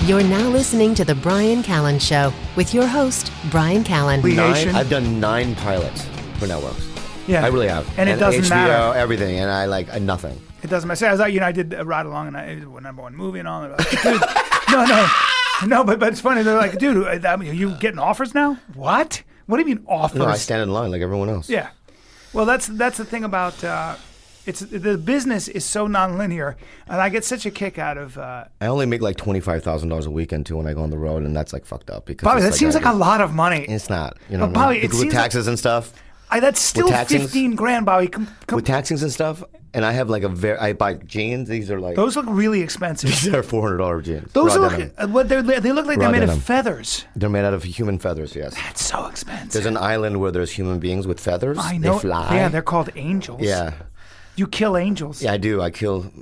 You're now listening to The Bryan Callen Show with your host, Bryan Callen. I've done 9 pilots for networks. Yeah. I really have. And it doesn't HBO, matter. Everything. And I like nothing. It doesn't matter. I did a ride along and it was #1 movie and all. And like, dude, no, but it's funny. They're like, dude, are you getting offers now? What? What do you mean offers? No, I stand in line like everyone else. Yeah. Well, that's the thing about the business is so nonlinear, and I get such a kick out of. I only make like $25,000 a weekend too when I go on the road, and that's like fucked up because Bobby, that seems like a lot of money. It's not, you know. But Bobby, it with seems taxes and stuff. That's still $15,000, Bobby. With taxes and stuff, and I have like I buy jeans. These are like those look really expensive. These are $400 jeans. Those look they look like they're made of feathers. They're made out of human feathers. Yes. That's so expensive. There's an island where there's human beings with feathers. I know. They fly. Yeah, they're called angels. Yeah. You kill angels. Yeah, I do. I kill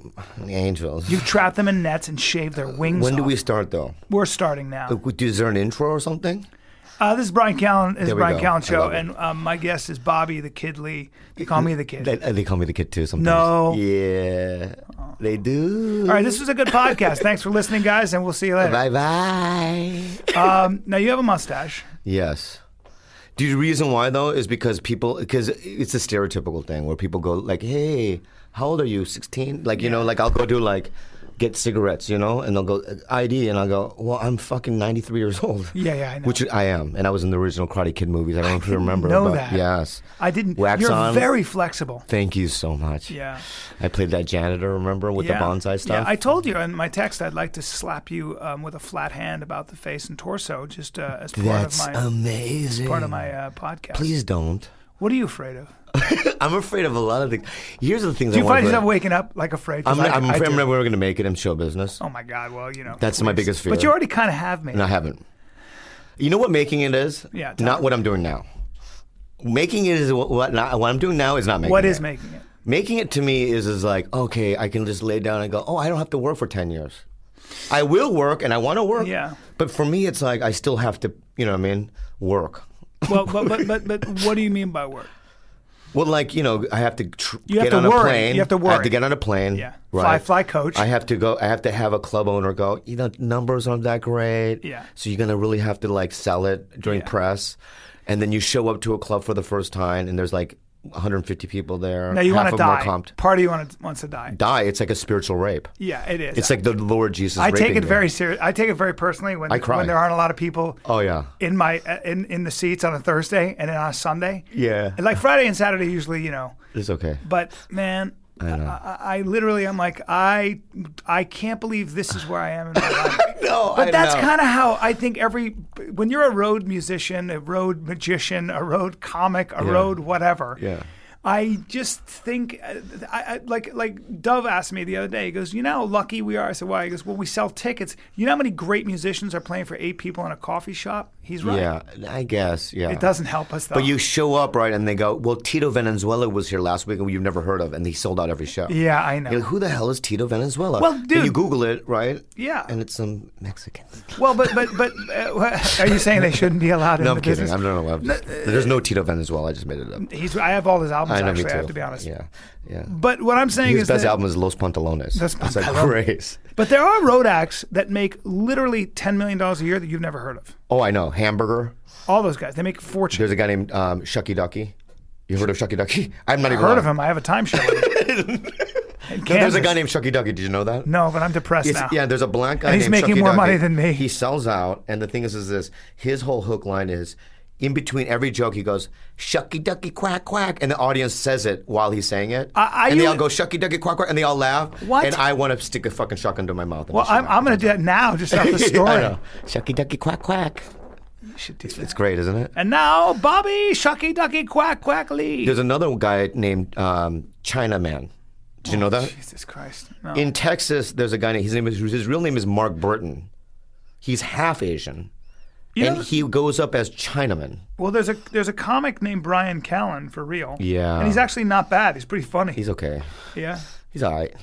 angels. You trap them in nets and shave their wings When off. do we start, though? We're starting now. Is there an intro or something? This is Bryan Callen. This is Bryan Callen Show, and my guest is Bobby the Kid Lee. They call me the Kid. They call me the Kid too sometimes. No. Yeah, they do. All right, this was a good podcast. Thanks for listening, guys, and we'll see you later. Bye-bye. Now, you have a mustache. Yes. The reason why, though, is because it's a stereotypical thing where people go like, hey, how old are you, 16? Like, you know, like I'll go do like, get cigarettes, you know, and they'll go, ID, and I'll go, well, I'm fucking 93 years old. Yeah, I know. Which I am, and I was in the original Karate Kid movies. I don't know if you remember. know that. Yes. I didn't. Wax You're on. very flexible. Thank you so much. Yeah. I played that janitor, remember, with the bonsai stuff? Yeah, I told you in my text I'd like to slap you with a flat hand about the face and torso just as part That's of my amazing. As part of my podcast. Please don't. What are you afraid of? I'm afraid of a lot of things. Here's the things Do you I want find to yourself waking up like afraid? I'm afraid I'm do. never going to make it in show business. Oh my God! Well, you know That's my biggest fear. But you already kind of have made. And I haven't. You know what making it is? Yeah. Not what I'm doing now. Making it is what I'm doing now is not making it. What is making it? Making it to me is like, okay, I can just lay down and go, oh, I don't have to work for 10 years. I will work and I want to work. Yeah. But for me, it's like I still have to, you know what I mean, work. Well, but what do you mean by work? Well, like, you know, I have to get on worry. a plane. You have to worry. I have to get on a plane. Yeah. Right? Fly coach. I have to go. I have to have a club owner go, you know, numbers aren't that great. Yeah. So you're going to really have to like sell it during press. And then you show up to a club for the first time and there's like 150 people there. Now you want to die. Comped. Part of you wants to die. Die. It's like a spiritual rape. Yeah, it is. It's like the Lord Jesus. I take it raping very you. serious. I take it very personally when I cry. when there aren't a lot of people. Oh yeah. In my in the seats on a Thursday and then on a Sunday. Yeah. And like Friday and Saturday usually, you know. It's okay. But man, I know. I literally I'm like I can't believe this is where I am in my life. No, that's kind of how I think when you're a road musician, a road magician, a road comic, a road whatever. Yeah. I just think, like Dove asked me the other day, he goes, you know how lucky we are? I said, why? He goes, well, we sell tickets. You know how many great musicians are playing for 8 people in a coffee shop? He's right. Yeah, I guess, yeah. It doesn't help us, though. But you show up, right, and they go, well, Tito Venezuela was here last week and you've never heard of, and he sold out every show. Yeah, I know. You're like, who the hell is Tito Venezuela? Well, dude. And you Google it, right? Yeah. And it's some Mexican. Well, but are you saying they shouldn't be allowed in No, the I'm kidding. business? I don't know. There's no Tito Venezuela. I just made it up. I have all his albums, I know, actually, me too. I have to be honest. Yeah. But what I'm saying His is best album is Los Pantalones. Los It's like Pantalones. grace. But there are road acts that make literally $10 million a year that you've never heard of. Oh, I know. Hamburger. All those guys, they make a fortune. There's a guy named Shucky Ducky. You heard of Shucky Ducky? I'm not even heard of him. I have a timeshare. No, there's a guy named Shucky Ducky. Did you know that? No, but I'm depressed now. Yeah, there's a black guy and he's named making Shucky more Ducky. money than me. He sells out, and the thing is this. His whole hook line is, in between every joke, he goes, Shucky Ducky quack quack, and the audience says it while he's saying it. And they all go, Shucky Ducky quack quack, and they all laugh. What? And I want to stick a fucking shotgun to my mouth. Well, I'm going to do that now, just off the story. I know. Shucky Ducky quack quack. You should do that. It's great, isn't it? And now, Bobby Shucky Ducky Quack Quack Lee. There's another guy named Chinaman. Did you know that? Jesus Christ. No. In Texas, there's a guy named, his real name is Mark Burton. He's half Asian. And he goes up as Chinaman. Well, there's a comic named Bryan Callen, for real. Yeah. And he's actually not bad. He's pretty funny. He's okay. Yeah. He's all right.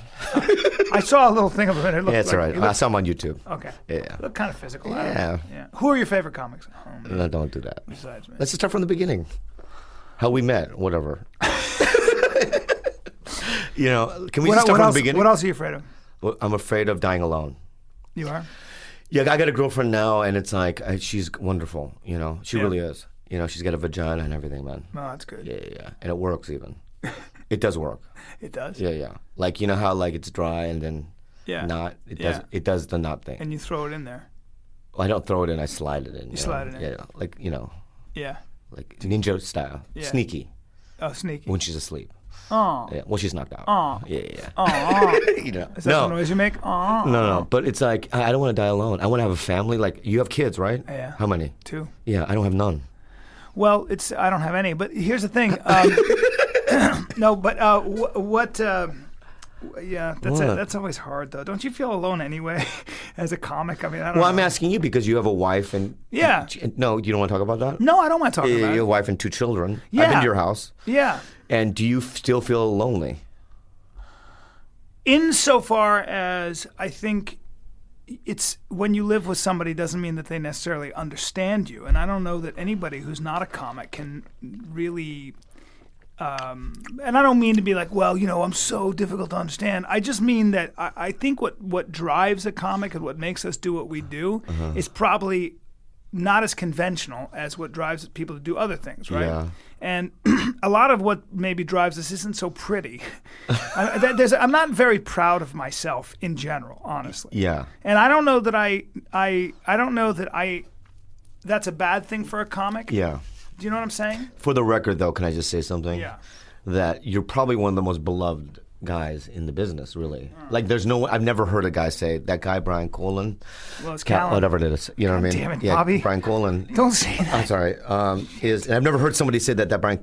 I saw a little thing of it. Yeah, it's all right. I saw him on YouTube. Okay. Yeah. Look kind of physical. Yeah. Who are your favorite comics? No, don't do that. Besides me. Let's just start from the beginning. How we met, whatever. You know, can we just start from the beginning? What else are you afraid of? Well, I'm afraid of dying alone. You are? Yeah, I got a girlfriend now, and it's like she's wonderful. You know, she Yeah. really is. You know, she's got a vagina and everything, man. Oh, that's good. Yeah, and it works even. It does work. It does? Yeah. Like you know how like it's dry and then not. It does. Yeah. It does the knot thing. And you throw it in there. Well, I don't throw it in. I slide it in. You slide it in. Yeah, like you know, Yeah. like ninja style, Yeah. sneaky Oh, sneaky. when she's asleep. Oh. Yeah, when she's knocked out. Oh. Yeah. Oh. You know. Is that the noise you make? Oh. No. But it's like I don't want to die alone. I want to have a family. Like you have kids, right? Yeah. How many? 2. Yeah, I don't have none. Well, I don't have any, but here's the thing. No, but what? Yeah, that's always hard though. Don't you feel alone anyway, as a comic? I mean, I don't know. Well, I'm asking you because you have a wife and Yeah. No, you don't want to talk about that. No, I don't want to talk You about have a it. wife and 2 children. Yeah. I've been to your house. Yeah. And do you still feel lonely? Insofar as I think it's when you live with somebody doesn't mean that they necessarily understand you, and I don't know that anybody who's not a comic can really. And I don't mean to be like, well, you know, I'm so difficult to understand. I just mean that I think what drives a comic and what makes us do what we do is probably not as conventional as what drives people to do other things, right? Yeah. And a lot of what maybe drives us isn't so pretty. I'm not very proud of myself in general, honestly. Yeah. And I don't know that I don't know that that's a bad thing for a comic. Yeah. Do you know what I'm saying? For the record, though, can I just say something? Yeah. That you're probably one of the most beloved guys in the business, really. Like, there's no I've never heard a guy say, that guy, Bryan Callen. Well, it's Callen. Whatever it is. You know what I mean? Damn it, yeah, Bobby. Bryan Callen. Don't say that. I'm sorry. And I've never heard somebody say that Bryan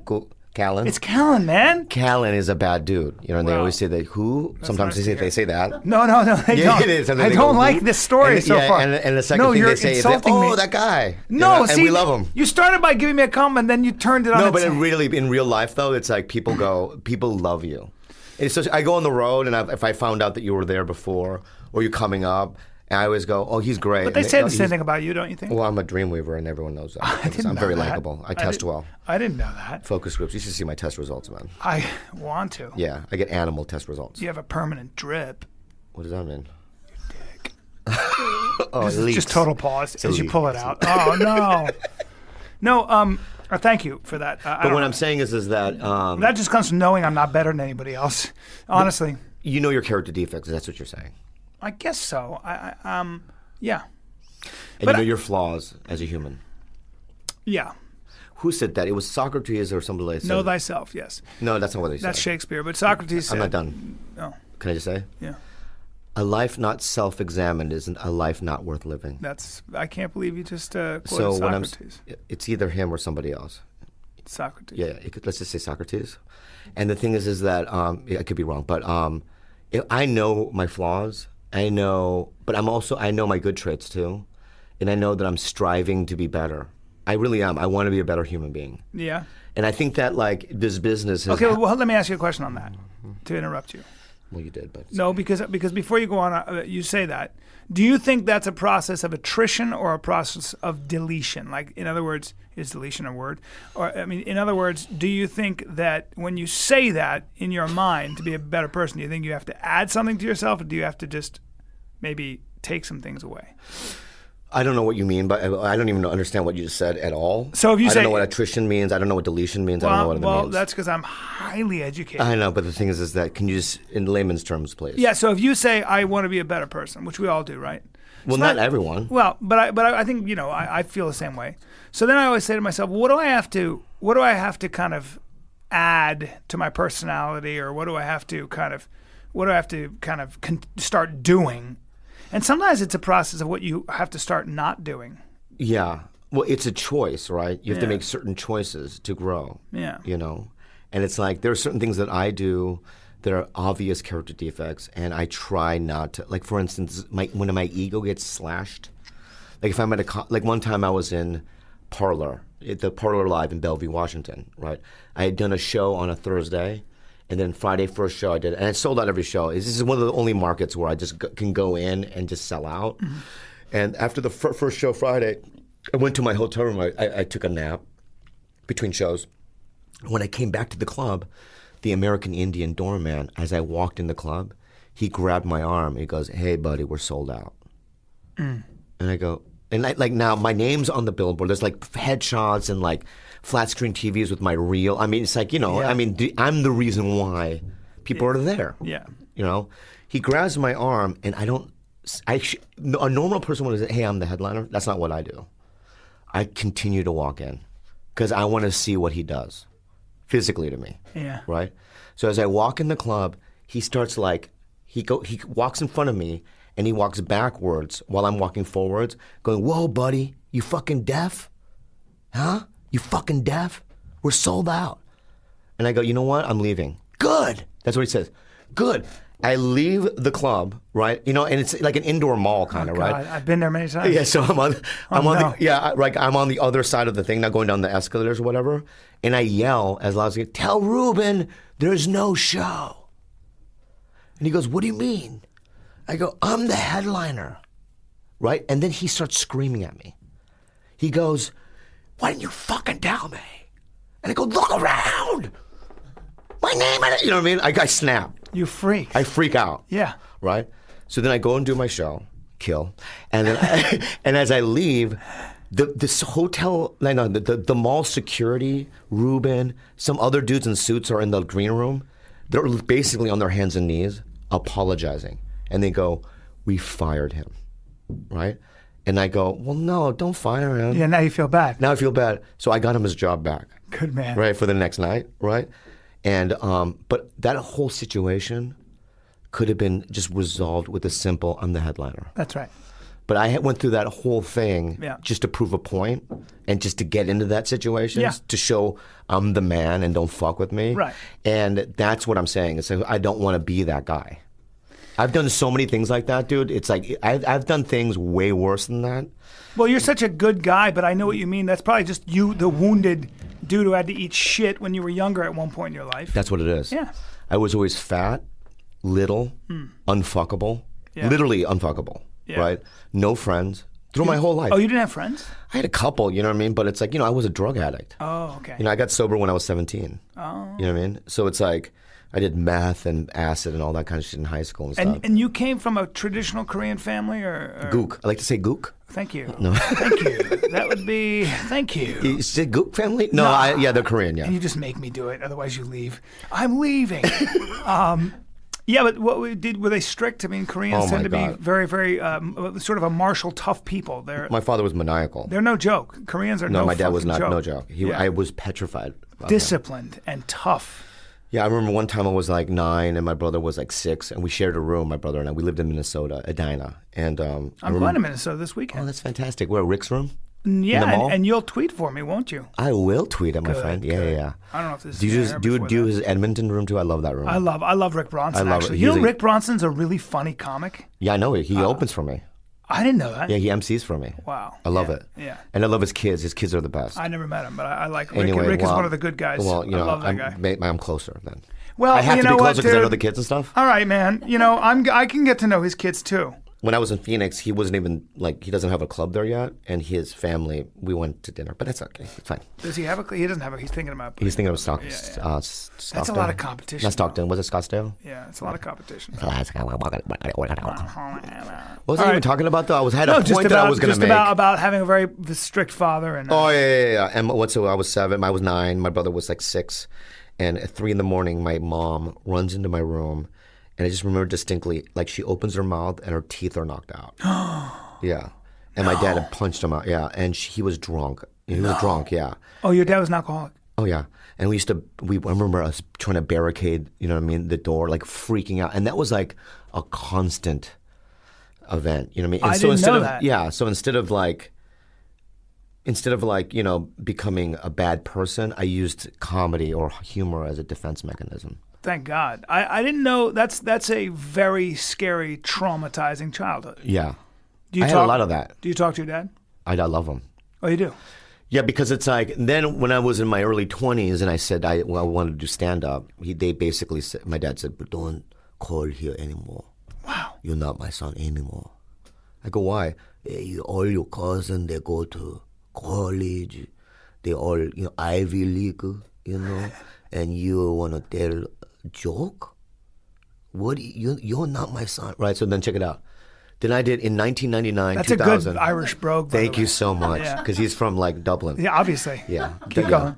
Callen. It's Callen, man. Callen is a bad dude. You know, and they Wow. always say that who? Sometimes nice they to hear. say that. No, they Yeah, don't. it is. And then I they don't go, like who? this story And- so yeah, far. And the second no, thing you're they say is, insulting oh, me. that guy. No, You know, see, and we love him. You started by giving me a compliment, then you turned it on. No, but its- in real life, though, it's like people love you. It's just, I go on the road, and if I found out that you were there before, or you're coming up, and I always go, oh, he's great. But they And say the he's- same thing about you, don't you think? Well, I'm a dreamweaver, and everyone knows that. didn't I'm know very that. likable. I test well. I didn't know that. Focus groups. You should see my test results, man. I want to. Yeah, I get animal test results. You have a permanent drip. What does that mean? Dick. Oh, it leaks. Just total pause It's a as you leak. pull it out. Oh, no. No, thank you for that. But what I'm saying is that that just comes from knowing I'm not better than anybody else. Honestly. you know your character defects. That's what you're saying. I guess so. Yeah. And But you know your flaws as a human. Yeah. Who said that? It was Socrates or somebody like that. Know thyself, yes. No, that's not what they said. That's Shakespeare. But Socrates said. I'm not done. Oh, Can I just say? yeah. A life not self-examined isn't a life not worth living. I can't believe you just quoted So when Socrates. it's either him or somebody else. Socrates. Yeah, let's just say Socrates. And the thing is that I could be wrong, but I know my flaws. I know my good traits too, and I know that I'm striving to be better. I really am. I want to be a better human being. Yeah. And I think that like this business has. Okay, well, let me ask you a question on that to interrupt you. Well, you did, but No, because before you go on, you say that. Do you think that's a process of attrition or a process of deletion? Like, in other words, is deletion a word? Or, I mean, in other words, do you think that when you say that in your mind to be a better person, do you think you have to add something to yourself, or do you have to just maybe take some things away? I don't know what you mean, but I don't even understand what you just said at all. So if you I say- don't know what attrition means. I don't know what deletion means. I don't know what it Well, means. that's because I'm highly educated. I know, but the thing is that can you just, in layman's terms, please? Yeah, so if you say, I want to be a better person, which we all do, right? Well, It's not everyone. Well, but I think, I feel the same way. So then I always say to myself, what do I have to kind of add to my personality, or what do I have to kind of start doing? And sometimes it's a process of what you have to start not doing. Yeah. Well, it's a choice, right? You have to Yeah. make certain choices to grow. Yeah. You know? And it's like there are certain things that I do that are obvious character defects, and I try not to. Like, for instance, when my ego gets slashed. Like, if I'm at like one time I was in Parlor, the Parlor Live in Bellevue, Washington, right? I had done a show on a Thursday, and then Friday first show I did, and I sold out every show. This is one of the only markets where I just can go in and just sell out. Mm-hmm. And after the first show Friday, I went to my hotel room. I took a nap between shows. When I came back to the club, the American Indian doorman, as I walked in the club, he grabbed my arm. He goes, "Hey, buddy, we're sold out." And I go, and like now my name's on the billboard. There's like headshots and like flat screen TVs with my reel. I mean, it's like, I mean, I'm the reason why people are there. Yeah. He grabs my arm and a normal person would say, hey, I'm the headliner. That's not what I do. I continue to walk in because I want to see what he does physically to me. Yeah. Right? So as I walk in the club, he starts like, he walks in front of me and he walks backwards while I'm walking forwards going, whoa, buddy, you fucking deaf? Huh? You fucking deaf? We're sold out. And I go, you know what? I'm leaving. Good. That's what he says. Good. I leave the club, right? And it's like an indoor mall kind of, right? I've been there many times. Yeah, so I'm on the other side of the thing, not going down the escalators or whatever, and I yell as loud as I can, tell Ruben there's no show. And he goes, what do you mean? I go, I'm the headliner, right? And then he starts screaming at me. He goes, why didn't you fucking tell me? And I go, look around. My name, you know what I mean? I snap. You freak. I freak out. Yeah. Right? So then I go and do my show, kill, and then and as I leave, this hotel, the mall security, Ruben, some other dudes in suits are in the green room. They're basically on their hands and knees apologizing, and they go, "We fired him," right? And I go, "Well, no, don't fire him." Yeah. Now you feel bad. Now I feel bad. So I got him his job back. Good man. Right, for the next night, right? And but that whole situation could have been just resolved with a simple, I'm the headliner. That's right. But I went through that whole thing just to prove a point and just to get into that situation, to show I'm the man and don't fuck with me. Right. And that's what I'm saying. It's like, I don't want to be that guy. I've done so many things like that, dude. It's like I've done things way worse than that. Well, you're such a good guy, but I know what you mean. That's probably just you, the wounded dude who had to eat shit when you were younger at one point in your life. That's what it is. Yeah. I was always fat, little, unfuckable, literally unfuckable, right? No friends through my whole life. Oh, you didn't have friends? I had a couple, you know what I mean? But it's like, I was a drug addict. Oh, okay. I got sober when I was 17. Oh. You know what I mean? So it's like, I did meth and acid and all that kind of shit in high school and stuff. And you came from a traditional Korean family or? Gook. I like to say gook. Thank you. No. Thank you. That would be, thank you. Is it gook family? No, they're Korean, yeah. And you just make me do it, otherwise you leave. I'm leaving. Yeah, but were they strict? I mean, Koreans tend to be very, very sort of a martial, tough people. My father was maniacal. They're no joke. Koreans are no my dad was not joke. No joke. I was petrified. Disciplined and tough. Yeah, I remember one time I was like 9 and my brother was like 6, and we shared a room, my brother and I. We lived in Minnesota, Edina. And I'm going to Minnesota this weekend. Oh, that's fantastic. We're at Rick's room? Yeah, and you'll tweet for me, won't you? I will tweet at my friend. Good. Yeah. I don't know if this do you his Edmonton room too? I love that room. I love Rick Bronson, I love actually. it. You know Rick Bronson's a really funny comic? Yeah, I know it. He opens for me. I didn't know that. Yeah, he MCs for me. Wow. I love it. Yeah. And I love his kids. His kids are the best. I never met him, but I like Rick. Anyway, Rick is one of the good guys. Well, I love that guy. I'm closer then. Well, I have you to know be closer because I know dude? the kids and stuff. All right, man. I can get to know his kids too. When I was in Phoenix, he wasn't even, he doesn't have a club there yet, and his family, we went to dinner, but that's okay. It's fine. Does he have a club? He doesn't have a, he's thinking about. He's thinking of Stockton. That's a lot of competition. Not Stockton. Was it Scottsdale? Yeah, it's a lot of competition. What was I even talking about, though? I had a point that I was going to make. About having a very strict father. And yeah. And so I was 7, I was 9, my brother was like 6, and at 3 a.m, my mom runs into my room. And I just remember distinctly, she opens her mouth and her teeth are knocked out. Yeah. And my dad had punched him out. Yeah. And he was drunk. He was drunk, yeah. Oh, your dad was an alcoholic? Oh, yeah. And I remember us trying to barricade, the door, freaking out. And that was a constant event, you know what I mean? And I didn't know that. Yeah. So instead of becoming a bad person, I used comedy or humor as a defense mechanism. Thank God. I didn't know that's a very scary, traumatizing childhood. Yeah. I had a lot of that. Do you talk to your dad? I love him. Oh, you do? Yeah, because it's then when I was in my early 20s and I said I wanted to do stand-up, they basically said, my dad said, but don't call here anymore. Wow. You're not my son anymore. I go, why? All your cousins, they go to college. They all, Ivy League, and you want to tell joke? What? You're not my son, right? So then check it out. Then I did in 1999, That's 2000. a good Irish brogue. Thank you way. so much. Yeah. Because he's from like Dublin. Yeah, obviously. Yeah. Keep going.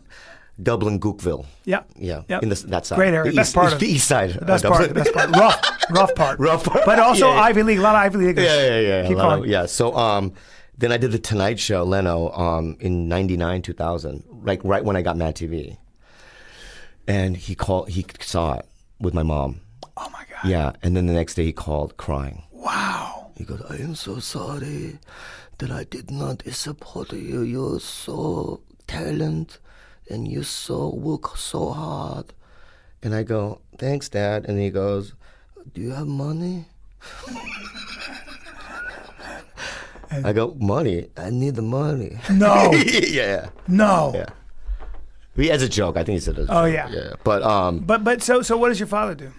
Dublin, Gookville. Yeah. Yeah. Yep. In that side. Great area. The Best east, part of the east side. The best part. The best part. Rough part. Rough part. But also Yeah, yeah. Ivy League. A lot of Ivy Leaguers. Yeah. Keep going. Yeah. So then I did the Tonight Show, Leno, in 99, 2000, like right when I got MADtv. And he saw it with my mom. Oh my God. Yeah. And then the next day he called crying. Wow. He goes, I am so sorry that I did not support you. You're so talented and you work so hard. And I go, thanks, Dad. And he goes, do you have money? I go, money? I need the money. No. Yeah. No. Yeah. As a joke. I think he said it. Oh, yeah. Yeah. But so what does your father do?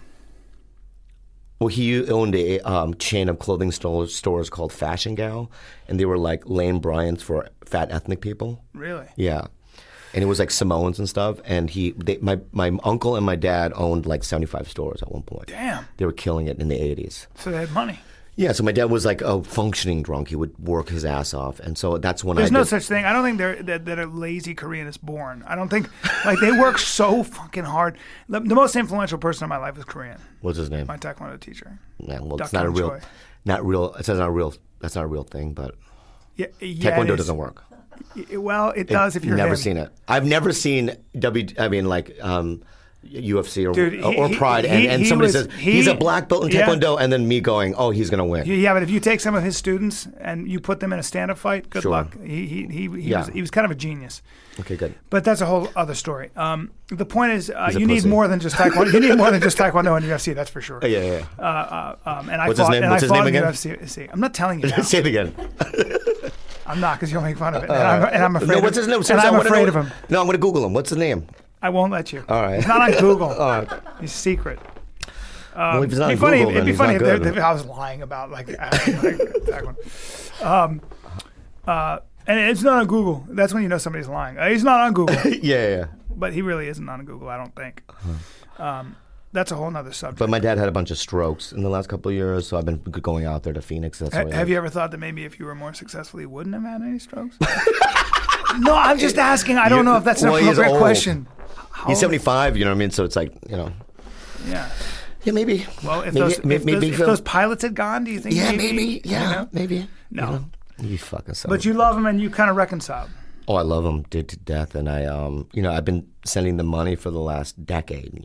well, he owned a chain of clothing stores called Fashion Gal, and they were like lame Bryans for fat ethnic people. Really? Yeah. And it was like Samoans and stuff. And my uncle and my dad owned like 75 stores at one point. Damn. They were killing it in the 80s. So they had money. Yeah, so my dad was like a functioning drunk. He would work his ass off. And so that's when There's no such thing. I don't think that a lazy Korean is born. I don't think, like, they work so fucking hard. The most influential person in my life was Korean. What's his name? My Taekwondo teacher. Yeah, well, Duck it's not a real, Choi. that's not a real thing, but Yeah, Taekwondo it is. doesn't work. Well, it does if you're never him. seen it. I've never seen UFC or, Dude, or Pride, and somebody says he's a black belt in Taekwondo, and then okay, going, oh, he's gonna win. Yeah, but if you take some of his students and you put them in a stand-up fight, good Sure. luck. He was kind of a genius. Okay, good. But that's a whole other story. The point is, He's a you need pussy. more than just Taekwondo. You need more than just Taekwondo and UFC. That's for sure. Yeah. And I What's fought, his name? and What's I his fought name in again? UFC. I'm not telling you now. Say it again. I'm not, because you'll make fun of it. And I'm afraid. No, what's his name? And Seriously, I'm I wanna afraid know- of him. No, I'm gonna Google him. What's the name? I won't let you. All right. He's not on Google. All right. He's secret. Well, if he's not It'd on be funny. Google, It'd then be he's funny not if good. I was lying about like Taekwondo. And it's not on Google. That's when you know somebody's lying. He's not on Google. Yeah. But he really isn't on Google, I don't think. That's a whole nother subject. But my dad had a bunch of strokes in the last couple of years, so I've been going out there to Phoenix. That's why Have you ever thought that maybe if you were more successful, you wouldn't have had any strokes? No, I'm just asking. I don't know if that's an Well, he's appropriate old. question. He's 75, you know what I mean? So it's like, Yeah. yeah, maybe. Well, if maybe those pilots had gone, do you think? yeah, maybe. yeah, you know? maybe. No. You fucking son. But you love him and you kind of reconciled. Oh, I love him to death, and I, I've been sending them money for the last decade.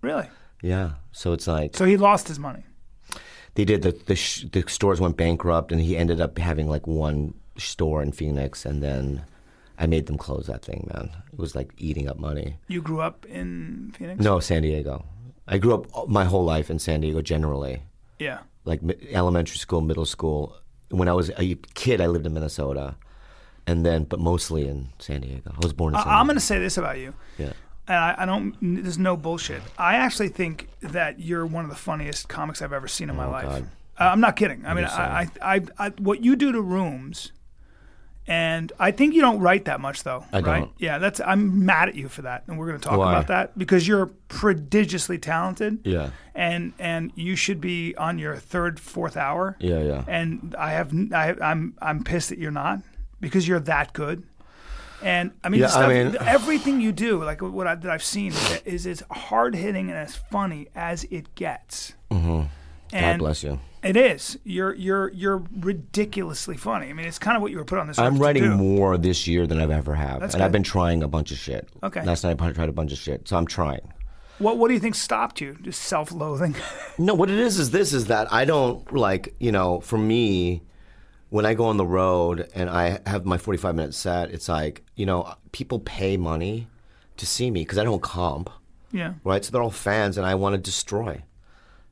Really? Yeah. So it's like So he lost his money. they did the stores went bankrupt, and he ended up having like one store in Phoenix, and then I made them close that thing. Man, it was like eating up money. You grew up in Phoenix? No, San Diego. I grew up my whole life in San Diego generally. Yeah. Like elementary school, middle school. When I was a kid, I lived in Minnesota, but mostly in San Diego. I was born in San Diego. I'm going to say this about you. Yeah. And I don't, there's no bullshit. I actually think that you're one of the funniest comics I've ever seen in my life. God. I'm not kidding. I mean, sorry. I what you do to rooms, and I think you don't write that much though. I right? don't. Yeah, I'm mad at you for that, and we're going to talk Why? about that because you're prodigiously talented. Yeah. And you should be on your third, fourth hour. Yeah. And I'm pissed that you're not, because you're that good. And I mean, Yeah, the stuff, I mean- everything you do, like that I've seen, is as hard hitting and as funny as it gets. Mm-hmm. God And bless you. It is. You're ridiculously funny. I mean, it's kind of what you were put on this. I'm earth to writing do. more this year than I've ever have, That's and good. I've been trying a bunch of shit. Okay. Last night I tried a bunch of shit, so I'm trying. What do you think stopped you? Just self-loathing. No, what it is that I don't for me, when I go on the road and I have my 45-minute set, it's like, people pay money to see me because I don't comp, Yeah. right? So they're all fans, and I want to destroy.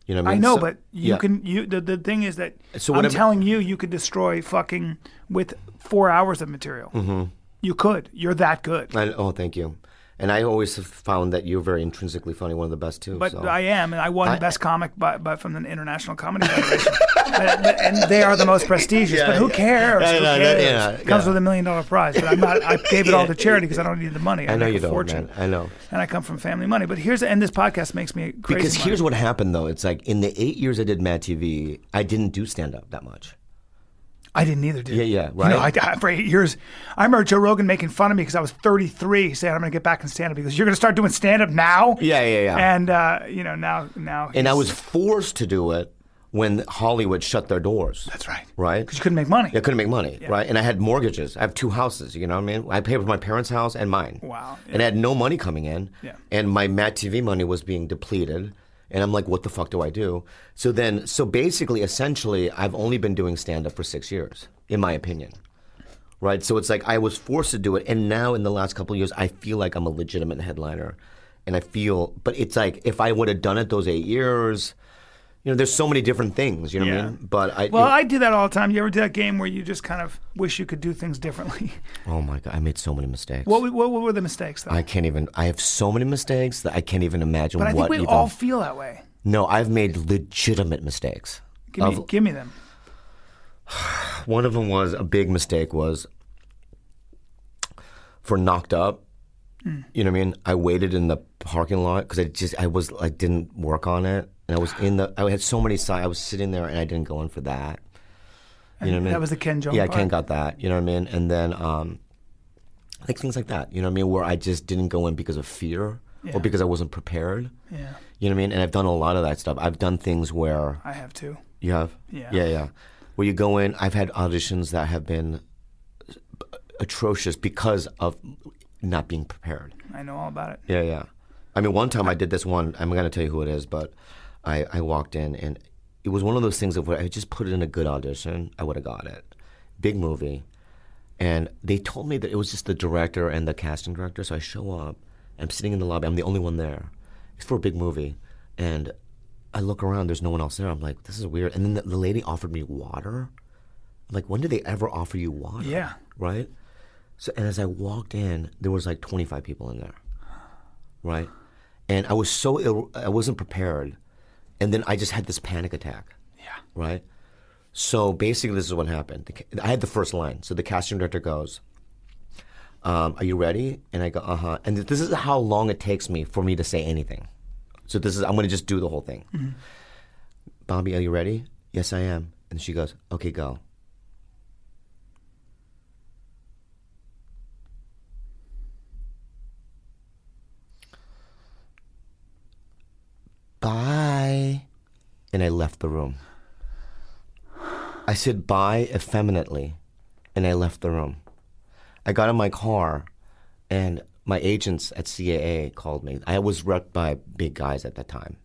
You know what I I mean? know, So- but yeah. the thing is that So I'm whatever- telling you could destroy fucking with 4 hours of material. Mm-hmm. You could. You're that good. Oh, thank you. And I always have found that you're very intrinsically funny, one of the best too. But so. I am, and I won Best Comic from the International Comedy Federation. And they are the most prestigious. But who cares? Who cares? It comes with $1 million prize. But I'm not. I gave it all to charity because I don't need the money. I know make you a don't, fortune. man. I know. And I come from family money. But and this podcast makes me crazy. Because here's what happened though. It's like in the 8 years I did MADtv, I didn't do stand up that much. I didn't either, dude. Yeah, right. You know, for 8 years, I remember Joe Rogan making fun of me because I was 33, saying I'm going to get back in stand-up because you're going to start doing stand-up now. Yeah. And now. And I was forced to do it when Hollywood shut their doors. That's right. Right. Because you couldn't make money. Yeah, I couldn't make money. Right. And I had mortgages. I have 2 houses. You know what I mean? I paid for my parents' house and mine. Wow. Yeah. And I had no money coming in. Yeah. And my MADtv money was being depleted. And I'm like, what the fuck do I do? So basically, essentially, I've only been doing stand-up for 6 years, in my opinion. Right? So it's like I was forced to do it. And now in the last couple of years, I feel like I'm a legitimate headliner. And but it's like, if I would have done it those 8 years, you know, there's so many different things, you know what I mean? But I do that all the time. You ever do that game where you just kind of wish you could do things differently? Oh my God, I made so many mistakes. What were the mistakes, though? I have so many mistakes that I can't even imagine what But I think we all feel that way. No, I've made legitimate mistakes. Give me them. One of them was, a big mistake was for Knocked Up. You know what I mean? I waited in the parking lot because I didn't work on it. And I had so many I was sitting there and I didn't go in for that. You know what I mean? That was the Ken Jeong part? Ken got that. You know what I mean? And then, like things like that. You know what I mean? Where I just didn't go in because of fear or because I wasn't prepared. Yeah. You know what I mean? And I've done a lot of that stuff. I've done things where... I have too. You have? Yeah. Yeah. Where you go in, I've had auditions that have been atrocious because of not being prepared. I know all about it. Yeah. I mean, one time I did this one, I'm going to tell you who it is, but I walked in and it was one of those things of where I just put it in a good audition, I would have got it. Big movie. And they told me that it was just the director and the casting director, so I show up, I'm sitting in the lobby, I'm the only one there. It's for a big movie. And I look around, there's no one else there. I'm like, this is weird. And then the lady offered me water. I'm like, when did they ever offer you water? Yeah. Right? So, and as I walked in, there was like 25 people in there. Right? And I was I wasn't prepared. And then I just had this panic attack. Yeah. Right? So basically this is what happened. I had the first line. So the casting director goes, are you ready? And I go, uh-huh. And this is how long it takes me for me to say anything. So I'm going to just do the whole thing. Mm-hmm. Bobby, are you ready? Yes, I am. And she goes, okay, go. Bye. And I left the room. I said bye effeminately, and I left the room. I got in my car, and my agents at CAA called me. I was repped by big guys at that time.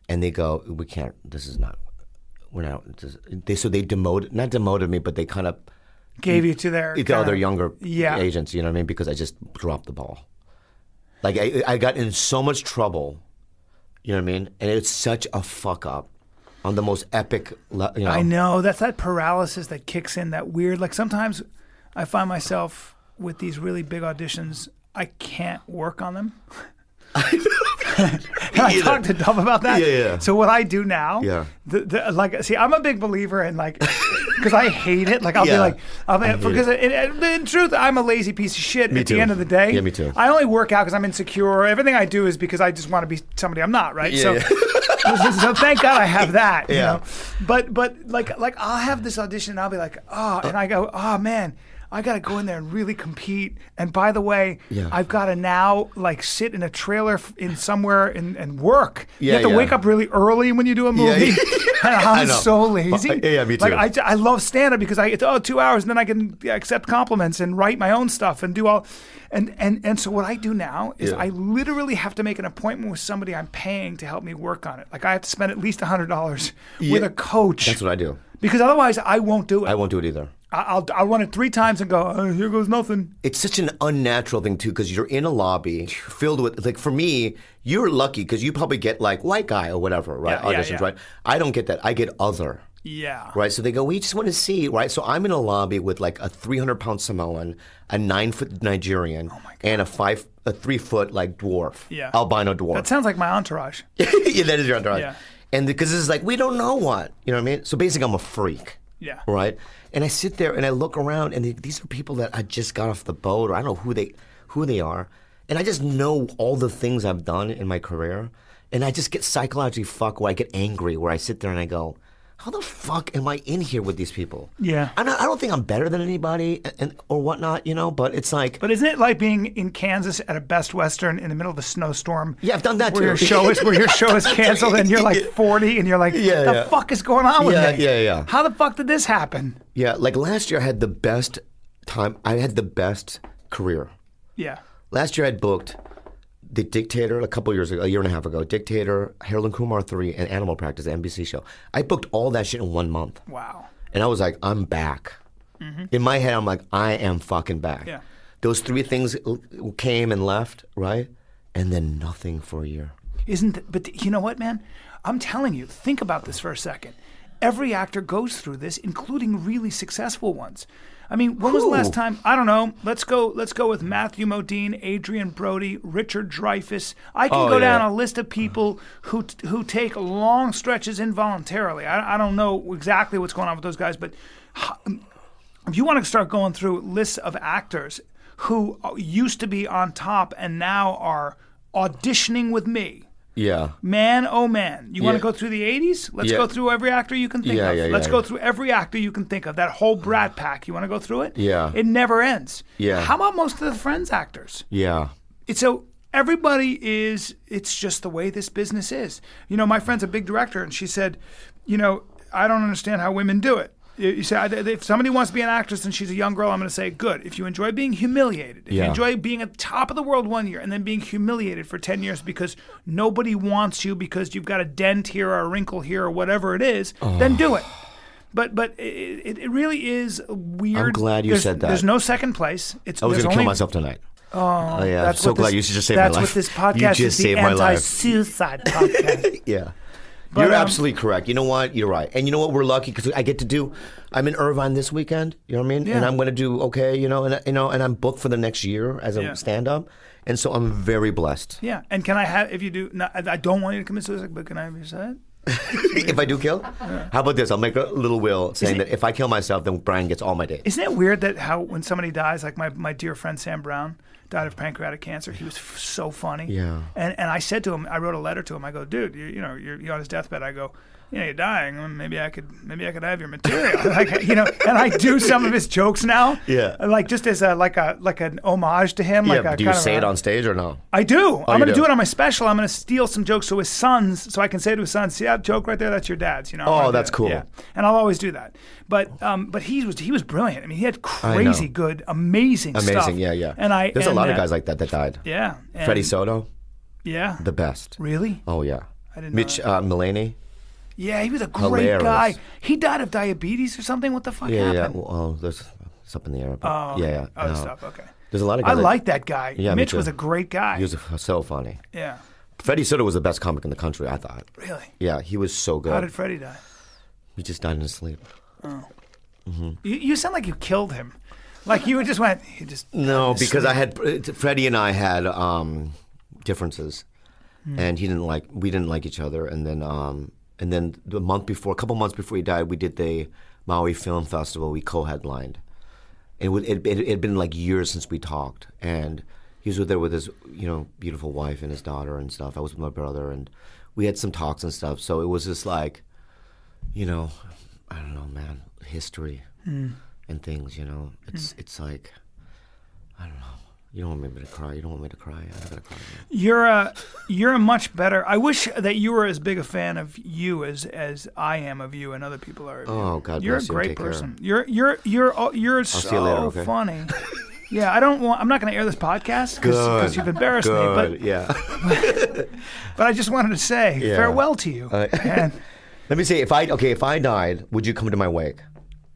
And they go, we can't, so they not demoted me, but they kind of... Gave you to their... other younger agents, you know what I mean? Because I just dropped the ball. Like, I got in so much trouble, you know what I mean? And it's such a fuck up on the most epic, you know. I know, that's that paralysis that kicks in, that weird, like sometimes I find myself with these really big auditions, I can't work on them. I talked to Dove about that. Yeah. So what I do now, I'm a big believer in because I hate it. Like I'll be like, because in truth, I'm a lazy piece of shit. Me at too. the end of the day, yeah, me too. I only work out because I'm insecure. Everything I do is because I just want to be somebody I'm not. Right. So thank God I have that. You know? But like I'll have this audition and I'll be like, and I go, man, I got to go in there and really compete. And by the way, I've got to now sit in a trailer in somewhere and work. You have to wake up really early when you do a movie. And I'm so lazy. Yeah, me too. I love stand-up because I get 2 hours and then I can accept compliments and write my own stuff and do all. And so what I do now is I literally have to make an appointment with somebody I'm paying to help me work on it. Like I have to spend at least $100 with a coach. That's what I do. Because otherwise I won't do it. I won't do it either. I'll run it 3 times and go, here goes nothing. It's such an unnatural thing, too, because you're in a lobby filled with, for me, you're lucky because you probably get, white guy or whatever, right? Auditions, right? I don't get that. I get other. Yeah. Right, so they go, we just want to see, right? So I'm in a lobby with like a 300-pound Samoan, a 9-foot Nigerian, and a 3-foot like dwarf, albino dwarf. That sounds like my entourage. Yeah, that is your entourage. Yeah. And because this is like, we don't know what, you know what I mean? So basically I'm a freak. Yeah. Right? And I sit there and I look around and these are people that I just got off the boat or I don't know who they are. And I just know all the things I've done in my career. And I just get psychologically fucked where I get angry, where I sit there and I go, how the fuck am I in here with these people? Yeah. I don't think I'm better than anybody or whatnot, you know, but it's like... But isn't it like being in Kansas at a Best Western in the middle of a snowstorm? Yeah, I've done that where too. Where your show is canceled and you're like 40 and you're like, the fuck is going on with me? Yeah. How the fuck did this happen? Yeah, like last year I had the best time. I had the best career. Yeah. Last year I had booked The Dictator a year and a half ago. Dictator, Harold Kumar 3, and Animal Practice, the NBC show. I booked all that shit in 1 month. Wow. And I was like, I'm back. Mm-hmm. In my head, I'm like, I am fucking back. Yeah. Those 3 things came and left, right? And then nothing for a year. But you know what, man? I'm telling you, think about this for a second. Every actor goes through this, including really successful ones. I mean, when was the last time? I don't know. Let's go with Matthew Modine, Adrian Brody, Richard Dreyfuss. I can go down a list of people who take long stretches involuntarily. I don't know exactly what's going on with those guys, but if you want to start going through lists of actors who used to be on top and now are auditioning with me. Yeah. Man, oh man. You want to go through the 80s? Let's go through every actor you can think of. Let's go through every actor you can think of. That whole Brat Pack. You want to go through it? Yeah. It never ends. Yeah. How about most of the Friends actors? Yeah. So everybody it's just the way this business is. You know, my friend's a big director, and she said, you know, I don't understand how women do it. You say, if somebody wants to be an actress and she's a young girl, I'm going to say, good. If you enjoy being humiliated, if you enjoy being at the top of the world 1 year and then being humiliated for 10 years because nobody wants you because you've got a dent here or a wrinkle here or whatever it is, then do it. But it really is weird. I'm glad you said that. There's no second place. I was going to kill myself tonight. Oh, yeah. I'm so glad you just saved my life. That's what this podcast you is, just the saved my life. anti-suicide podcast. Yeah. But, you're absolutely correct. You know what? You're right. And you know what? We're lucky because I get to do. I'm in Irvine this weekend. You know what I mean? Yeah. And I'm going to do okay. You know, and I'm booked for the next year as a stand-up. And so I'm very blessed. Yeah. And can I have? If you do, I don't want you to commit suicide, but can I have your side? If I do kill? How about this? I'll make a little will saying that if I kill myself, then Bryan gets all my days. Isn't it weird that how when somebody dies, like my dear friend Sam Brown died of pancreatic cancer. He was so funny. Yeah. And I said to him, I wrote a letter to him. I go, dude, you're on his deathbed. I go, you're dying. Maybe I could have your material. And I do some of his jokes now. Yeah. Like just as like an homage to him. Yeah. Do you say it on stage or no? I do. I'm going to do it on my special. I'm going to steal some jokes so I can say to his son, see that joke right there? That's your dad's. Oh, that's cool. Yeah. And I'll always do that. But he was brilliant. I mean, he had crazy good, amazing stuff. Amazing. Yeah. And there's a lot of guys like that died. Yeah. Freddie Soto. Yeah. The best. Really? Oh yeah. I didn't know Mitch Mulaney. Yeah, he was a great guy. He died of diabetes or something. What the fuck happened? Yeah. Well, there's something in the air. Oh, okay. Yeah. Other stuff. Okay. There's a lot of guys. I like that guy. Yeah, Mitch was a great guy. He was so funny. Yeah. Freddie Soto was the best comic in the country, I thought. Really? Yeah, he was so good. How did Freddie die? He just died in his sleep. Oh. Mm-hmm. You sound like you killed him. Like you just went. No, because Freddie and I had differences, and we didn't like each other, and then a couple months before he died, we did the Maui Film Festival. We co-headlined. It had been like years since we talked, and he was there with his beautiful wife and his daughter and stuff. I was with my brother, and we had some talks and stuff. So it was just like, I don't know, man, history and things. It's like, I don't know. You don't want me to cry. You don't want me to cry. I'm not gonna cry. You're a much better. I wish that you were as big a fan of you as I am of you and other people are of you. Oh God, you're bless a you. Great Take person. Care. You're see you later, okay? funny. Yeah, I'm not going to air this podcast because you've embarrassed me. But yeah. but I just wanted to say farewell to you. Let me say, if I died, would you come to my wake?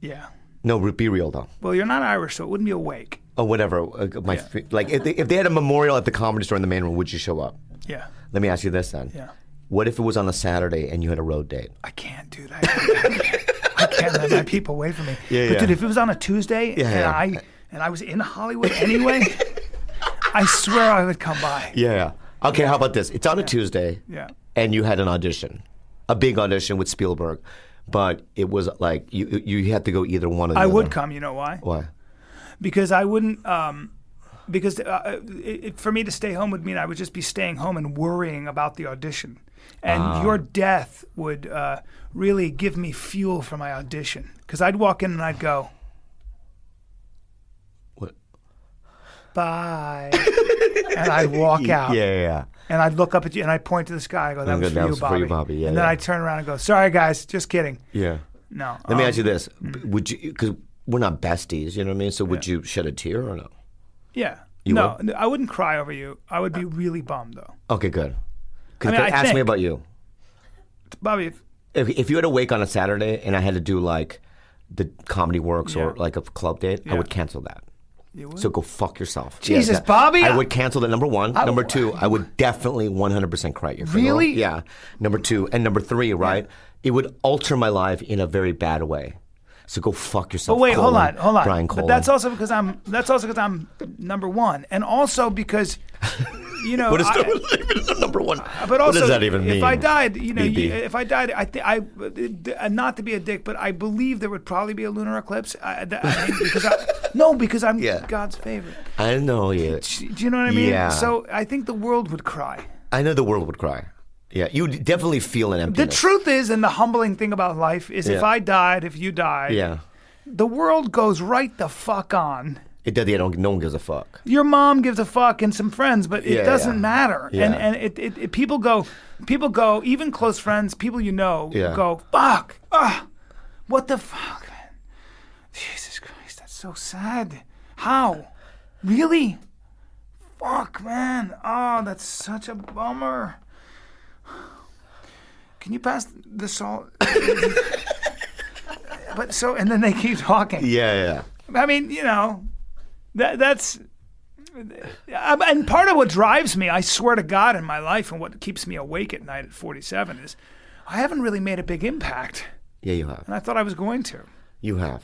Yeah. No, be real though. Well, you're not Irish, so it wouldn't be a wake. Oh, whatever. Like if they had a memorial at the Comedy Store in the main room, would you show up? Yeah. Let me ask you this then. Yeah. What if it was on a Saturday and you had a road date? I can't do that. can't let my people wait for me. Yeah, but yeah. dude, if it was on a Tuesday Yeah, and I was in Hollywood anyway, I swear I would come by. Yeah. Okay, how about this? It's on a Tuesday. Yeah. And you had an audition, a big audition with Spielberg, but it was like you had to go either one of the I other. would come. You know why? Why? Because I wouldn't. Because for me to stay home would mean I would just be staying home and worrying about the audition, and your death would really give me fuel for my audition. Because I'd walk in and I'd go, What? bye, and I'd walk out. Yeah. And I'd look up at you and I'd point to the sky. I go, that was for that you, was for Bobby. you, Bobby. Yeah, and then yeah. I'd turn around and go, sorry guys, just kidding. Yeah. No. Let me ask you this: would you? Because we're not besties, you know what I mean? So would you shed a tear or no? Yeah. You no, would? I wouldn't cry over you. I would be really bummed though. Okay, good. I Ask me think- about you. Bobby, If you had to wake on a Saturday and I had to do like the Comedy Works or Yeah. like a club date, I Yeah. would cancel that. you would? So go fuck yourself. Jesus, that- Bobby! I would cancel that, number one. Number two, I would definitely 100% cry at your funeral. Really? Yeah. Number two. And number three, right? It would alter my life in a very bad way. So go fuck yourself. But wait, hold on. Brian Colin. But that's also because I'm number one, and also because, you know, What is that? Number one. but also, what does that even mean? if I died, you know, BB? if I died, not to be a dick, but I believe there would probably be a lunar eclipse. Because I'm Yeah. God's favorite. I know, yeah. Do you know what I mean? Yeah. So I think the world would cry. I know the world would cry. Yeah, you would definitely feel an The emptiness. truth is, and the humbling thing about life is, if Yeah. I died, if you died, Yeah. the world goes right the fuck on. It does. Yeah, no one gives a fuck. Your mom gives a fuck and some friends, but it Yeah, doesn't yeah. matter. Yeah. And it people go, even close friends, people you know, Yeah. go, fuck, what the fuck, man? Jesus Christ, that's so sad. How? Really? Fuck, man. Oh, that's such a bummer. Can you pass the salt? But so, and then they keep talking. Yeah. I mean, you know, that's. And part of what drives me, I swear to God, in my life, and what keeps me awake at night at 47 is, I haven't really made a big impact, Yeah, you have. and I thought I was going to. You have.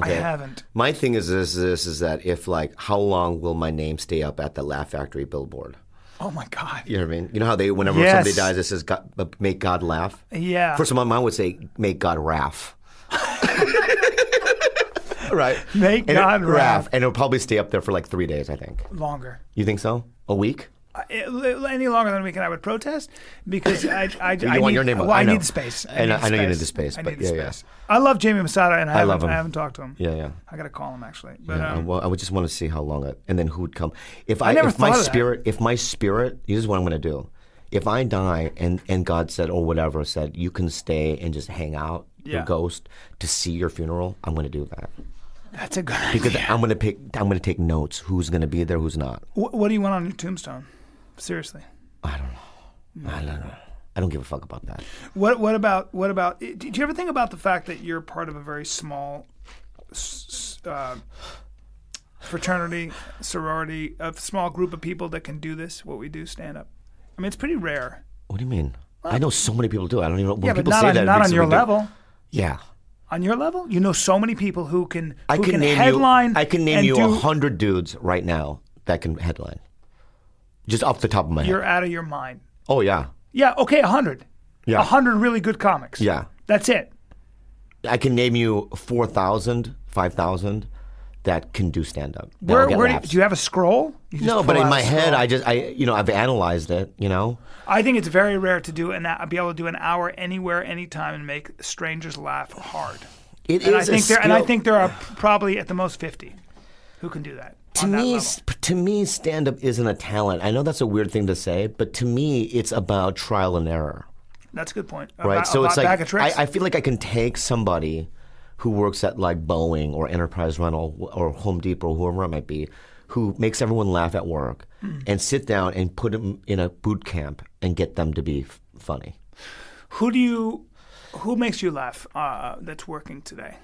I haven't. My thing is this is that if like how long will my name stay up at the Laugh Factory billboard? Oh my God. You know what I mean? You know how they whenever Yes. somebody dies it says God, make God laugh? Yeah. First of all, mine would say make God raff. Right. Make God raff. And it'll probably stay up there for like 3 days, I think. Longer. You think so? A week? Any longer than a week, and I would protest because I You want need, your name up. well, I know. need the space. And I know you need the space, I but need the yeah. space. I love Jamie Masada, and I love him. haven't talked to him. Yeah. I got to call him actually. But Yeah, well, I would just want to see how long it, and then who would come. If never if my thought of that. spirit, this is what I'm going to do. If I die and God said or whatever said you can stay and just hang out, your Yeah. ghost, to see your funeral, I'm going to do that that's a good because idea. I'm going to take notes. Who's going to be there? Who's not? What do you want on your tombstone? Seriously. I don't know. I don't give a fuck about that. What about? Did you ever think about the fact that you're part of a very small fraternity, sorority, a small group of people that can do this? What we do, stand up. I mean, it's pretty rare. What do you mean? I know so many people do. I don't even know when Yeah, but people say that. it not makes on it your ridiculous. level. Yeah. On your level, you know so many people who can I can name headline. you. I can name and you do, 100 dudes right now that can headline. Just off the top of my head. You're out of your mind. Oh yeah. Yeah. Okay. 100. Yeah. 100 really good comics. Yeah. That's it. I can name you 4,000, 5,000 that can do stand up. Where do you have a scroll? You just No, pull but in out my a head, scroll. I've analyzed it. You know. I think it's very rare to do be able to do an hour anywhere, anytime, and make strangers laugh hard. It And is I think there are probably at the most 50 who can do that. on that level. To me, stand up isn't a talent. I know that's a weird thing to say, but to me, it's about trial and error. That's a good point. Right. So it's bag like of tricks. I feel like I can take somebody who works at like Boeing or Enterprise Rental or Home Depot or whoever it might be, who makes everyone laugh at work, and sit down and put them in a boot camp and get them to be funny. Who makes you laugh that's working today?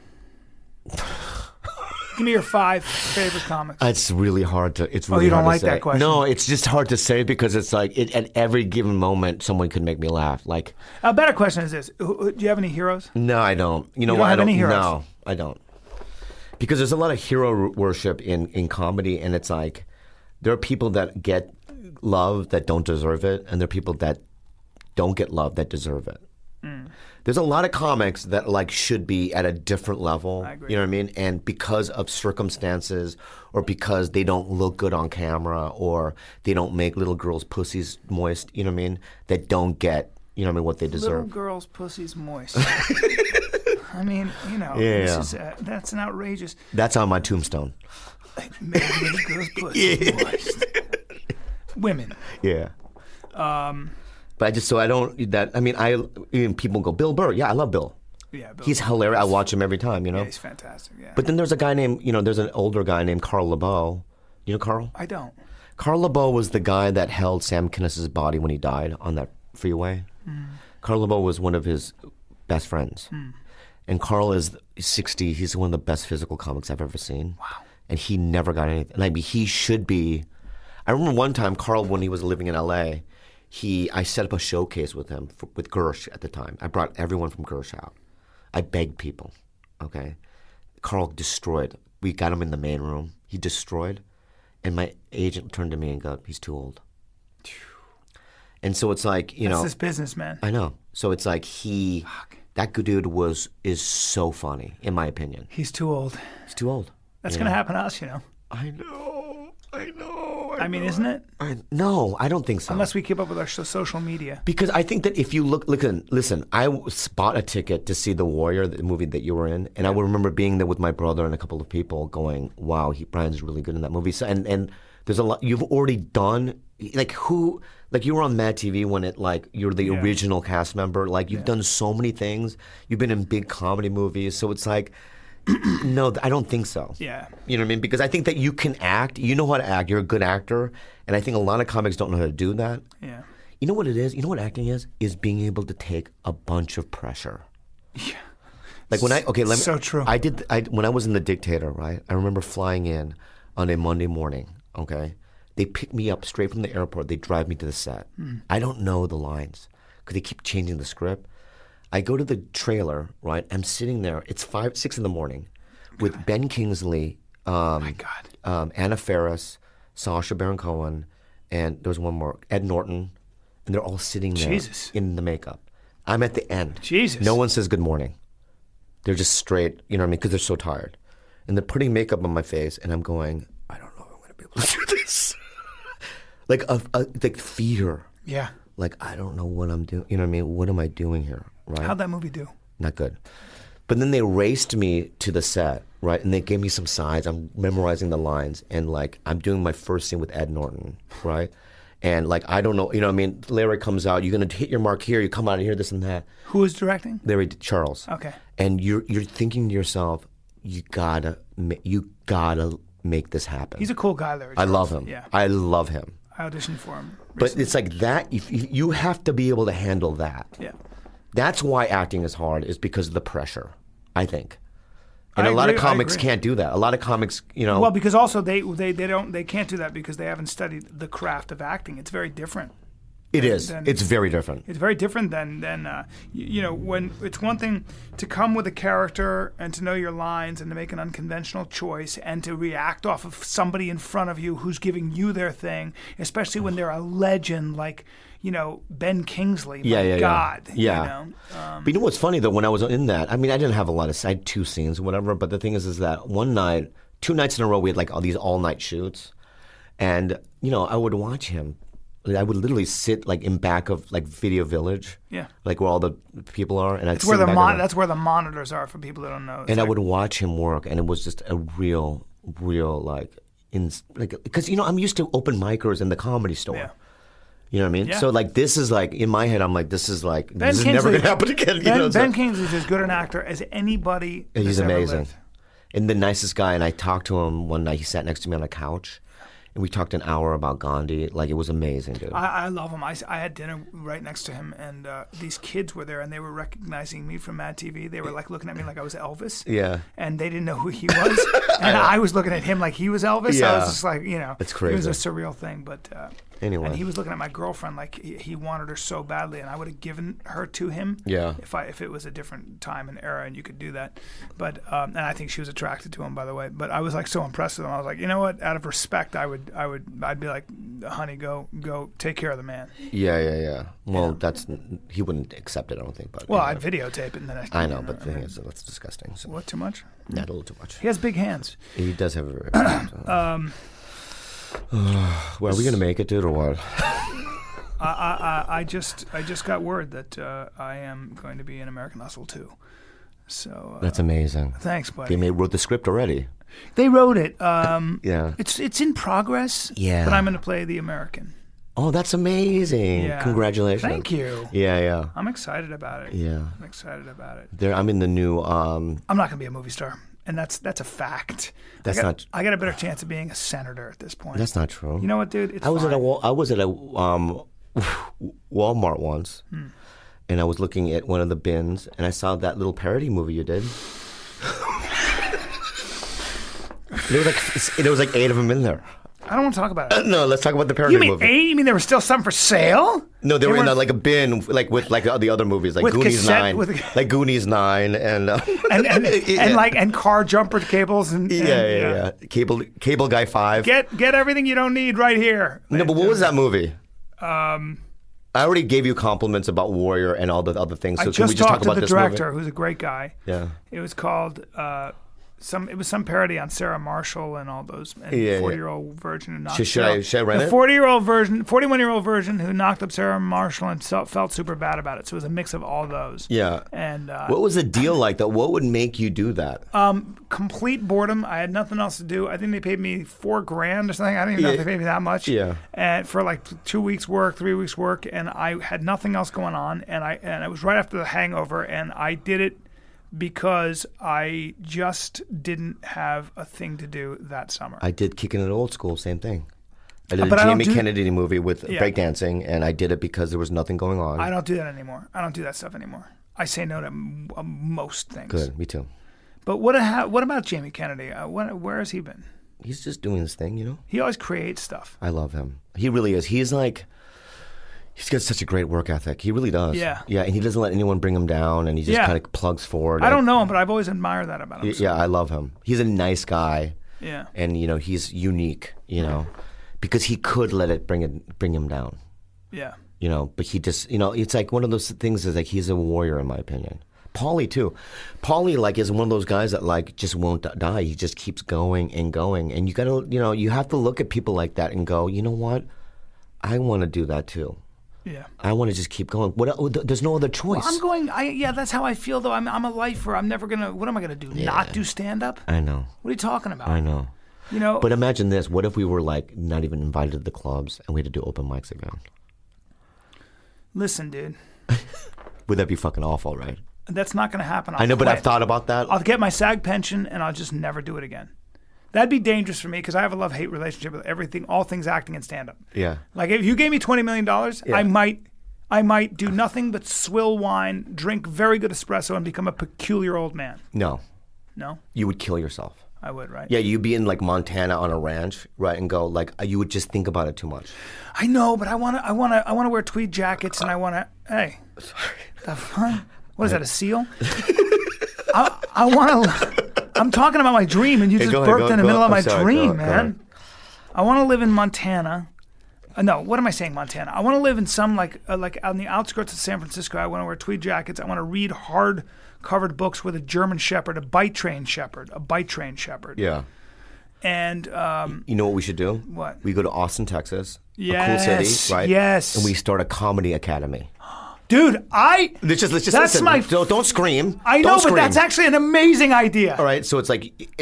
Give me your 5 favorite comics. It's really hard to. It's really you don't hard like to say. that question? No, it's just hard to say because it's like at every given moment, someone could make me laugh. Like A better question is this: do you have any heroes? no, I don't. You know You don't why? have I don't. any heroes? No, I don't. Because there's a lot of hero worship in comedy, and it's like there are people that get love that don't deserve it, and there are people that don't get love that deserve it. There's a lot of comics that like should be at a different level. I agree. You know what I mean? And because of circumstances, or because they don't look good on camera, or they don't make little girls' pussies moist. You know what I mean? That don't get what they deserve. Little girls' pussies moist. I mean, that's an outrageous. That's on my tombstone. Make little girls' pussies moist. Women. Yeah. But I don't. People go, Bill Burr. Yeah, I love Bill. Yeah, Bill. He's hilarious. I watch him every time. Yeah, he's fantastic. Yeah. But then there's a guy named, there's an older guy named Carl LeBeau. You know Carl? I don't. Carl LeBeau was the guy that held Sam Kinnis's body when he died on that freeway. Carl LeBeau was one of his best friends. And Carl is 60. He's one of the best physical comics I've ever seen. Wow. And he never got anything. Like, he should be. I remember one time, Carl, when he was living in L.A., I set up a showcase with him, with Gersh at the time. I brought everyone from Gersh out. I begged people, okay? Carl destroyed. We got him in the main room. He destroyed. And my agent turned to me and go, he's too old. And so it's like, That's this business, man. I know. So it's like that good dude is so funny, in my opinion. He's too old. He's too old. That's going to happen to us, I know. I mean, isn't it? No, I don't think so. Unless we keep up with our social media. Because I think that if you listen, I bought a ticket to see The Warrior, the movie that you were in, and I would remember being there with my brother and a couple of people going, wow, Bryan's really good in that movie. So, and there's a lot, you've already done, like you were on MADtv when you're the original cast member, you've done so many things, you've been in big comedy movies, so it's like, no, I don't think so. Yeah. You know what I mean? Because I think that you can act. You know how to act. You're a good actor. And I think a lot of comics don't know how to do that. Yeah. You know what it is? You know what acting is? Is being able to take a bunch of pressure. Yeah. Like So true. When I was in The Dictator, right? I remember flying in on a Monday morning, okay? They pick me up straight from the airport. They drive me to the set. I don't know the lines because they keep changing the script. I go to the trailer, right? I'm sitting there. It's 6 in the morning with Ben Kingsley, my God. Anna Faris, Sacha Baron Cohen, and there's one more, Ed Norton, and they're all sitting there in the makeup. I'm at the end. Jesus. No one says good morning. They're just straight, you know what I mean? Because they're so tired. And they're putting makeup on my face, and I'm going, I don't know if I'm going to be able to do this. like fear. Yeah. Like, I don't know what I'm doing. You know what I mean? What am I doing here? Right? How'd that movie do? Not good. But then they raced me to the set, right? And they gave me some sides. I'm memorizing the lines. And, I'm doing my first scene with Ed Norton, right? And, I don't know. You know what I mean? Larry comes out. You're going to hit your mark here. You come out of here, this and that. Who was directing? Larry Charles. Okay. And you're thinking to yourself, you gotta make this happen. He's a cool guy, Larry I Charles. love him. Yeah. I love him. I auditioned for him recently. But it's like that. If you have to be able to handle that. Yeah. That's why acting is hard, is because of the pressure, I think. And I a lot of agree, I comics agree. can't do that. A lot of comics, Well, because also they can't do that because they haven't studied the craft of acting. It's very different. It is. It's very different. It's very different than when it's one thing to come with a character and to know your lines and to make an unconventional choice and to react off of somebody in front of you who's giving you their thing, especially when they're a legend like Ben Kingsley. My God. Yeah. But you know what's funny though? When I was in that, I mean, I didn't have a lot of. I had 2 scenes or whatever. But the thing is that one night, 2 nights in a row, we had all these all-night shoots, and I would watch him. I would literally sit in back of Video Village, where all the people are, and that's where the monitors are for people that don't know. I would watch him work, and it was just a real because I'm used to open micers in the Comedy Store. Yeah. You know what I mean? Yeah. So this is in my head, I'm like, this is never gonna happen again. Ben Kingsley's as good an actor as anybody. He's that's ever amazing, lived. and the nicest guy. And I talked to him one night. He sat next to me on a couch. and we talked an hour about Gandhi. Like, it was amazing, dude. I love him. I had dinner right next to him, and these kids were there, and they were recognizing me from MADtv. They were like looking at me like I was Elvis. Yeah. And they didn't know who he was, and I was looking at him like he was Elvis. Yeah. I was just like, it's crazy. It was a surreal thing, but anyway. And he was looking at my girlfriend like he wanted her so badly, and I would have given her to him. Yeah. If it was a different time and era, and you could do that, but and I think she was attracted to him, by the way. But I was like so impressed with him. I was like, you know what? Out of respect, I'd be like, honey, go take care of the man. Yeah. Well, he wouldn't accept it, I don't think. But well, I'd videotape it and then I know, but the thing is, that's disgusting. So. What, too much? Not a little too much. He has big hands. He does have a very well, are we gonna make it, dude, or what? I just got word that I am going to be in American Hustle 2. So that's amazing. Thanks, buddy. They wrote the script already. They wrote it. Yeah. It's in progress. Yeah. But I'm going to play the American. Oh, that's amazing. Yeah. Congratulations. Thank you. Yeah. I'm excited about it. Yeah. I'm excited about it. I'm in the new. I'm not going to be a movie star, and that's a fact. That's not. I got a better chance of being a senator at this point. That's not true. You know what, dude? It's I was fine. at a Walmart once, and I was looking at one of the bins, and I saw that little parody movie you did. There was like 8 of them in there. I don't want to talk about it. No, let's talk about the parody You mean movie. 8? You mean there were still some for sale? No, they were in like a bin, like with like the other movies, like With Goonies cassette- 9, like Goonies 9, and and car jumper cables and yeah. Cable Guy 5. Get everything you don't need right here. No, but what was that movie? I already gave you compliments about Warrior and all the other things. So I can we just just talk talked to about the this director, movie? who's a great guy. Yeah. It was called some parody on Sarah Marshall and all those, and Yeah, 40-year-old virgin who knocked Should I rent the it? 41-year-old version who knocked up Sarah Marshall and felt super bad about it. So it was a mix of all those. Yeah. And What was the deal like, though? What would make you do that? complete boredom. I had nothing else to do. I think they paid me $4,000 or something. I don't even know if they paid me that much. Yeah. And for like 2 weeks work, 3 weeks work, and I had nothing else going on. And it was right after The Hangover, and I did it because I just didn't have a thing to do that summer. I did Kicking It Old School, same thing. I did But a I don't Jamie do- Kennedy movie with breakdancing, and I did it because there was nothing going on. I don't do that anymore. I don't do that stuff anymore. I say no to most things. Good, me too. But what about Jamie Kennedy? Where has he been? He's just doing his thing, you know? He always creates stuff. I love him. He really is. He's got such a great work ethic. He really does. Yeah. Yeah, and he doesn't let anyone bring him down, and he just kind of plugs forward. I don't know him, but I've always admired that about him. Yeah, I love him. He's a nice guy. Yeah. And, he's unique, because he could let it bring him down. Yeah. But he just, it's like one of those things is like he's a warrior in my opinion. Paulie too. Paulie is one of those guys that just won't die. He just keeps going and going. And you gotta, you have to look at people like that and go, you know what? I want to do that too. Yeah. I want to just keep going. There's no other choice. Well, I'm going. That's how I feel though. I'm a lifer. I'm never gonna. What am I gonna do? Yeah. Not do stand up? I know. What are you talking about? I know. But imagine this. What if we were not even invited to the clubs and we had to do open mics again? Listen, dude. Would that be fucking awful, right? That's not gonna happen. I know, but quit. I've thought about that. I'll get my SAG pension and I'll just never do it again. That'd be dangerous for me because I have a love-hate relationship with everything, all things acting and stand-up. Yeah. Like if you gave me $20 million, I might do nothing but swill wine, drink very good espresso, and become a peculiar old man. No. No? You would kill yourself. I would, right? Yeah, you'd be in Montana on a ranch, right, and go you would just think about it too much. I know, but I wanna wear tweed jackets and I wanna. Hey, the fun. What is that? A seal? I wanna. I'm talking about my dream, and you just burped in the middle of my dream, man. I want to live in Montana. No, what am I saying, Montana? I want to live in some like on the outskirts of San Francisco. I want to wear tweed jackets. I want to read hard-covered books with a German Shepherd, a bite train shepherd. Yeah. And you know what we should do? What? We go to Austin, Texas, a cool Yes, city, right? yes. And we start a comedy academy. dude, Let's just that's listen. my. Don't scream. I know, Don't but scream. that's actually an amazing idea. All right, so it's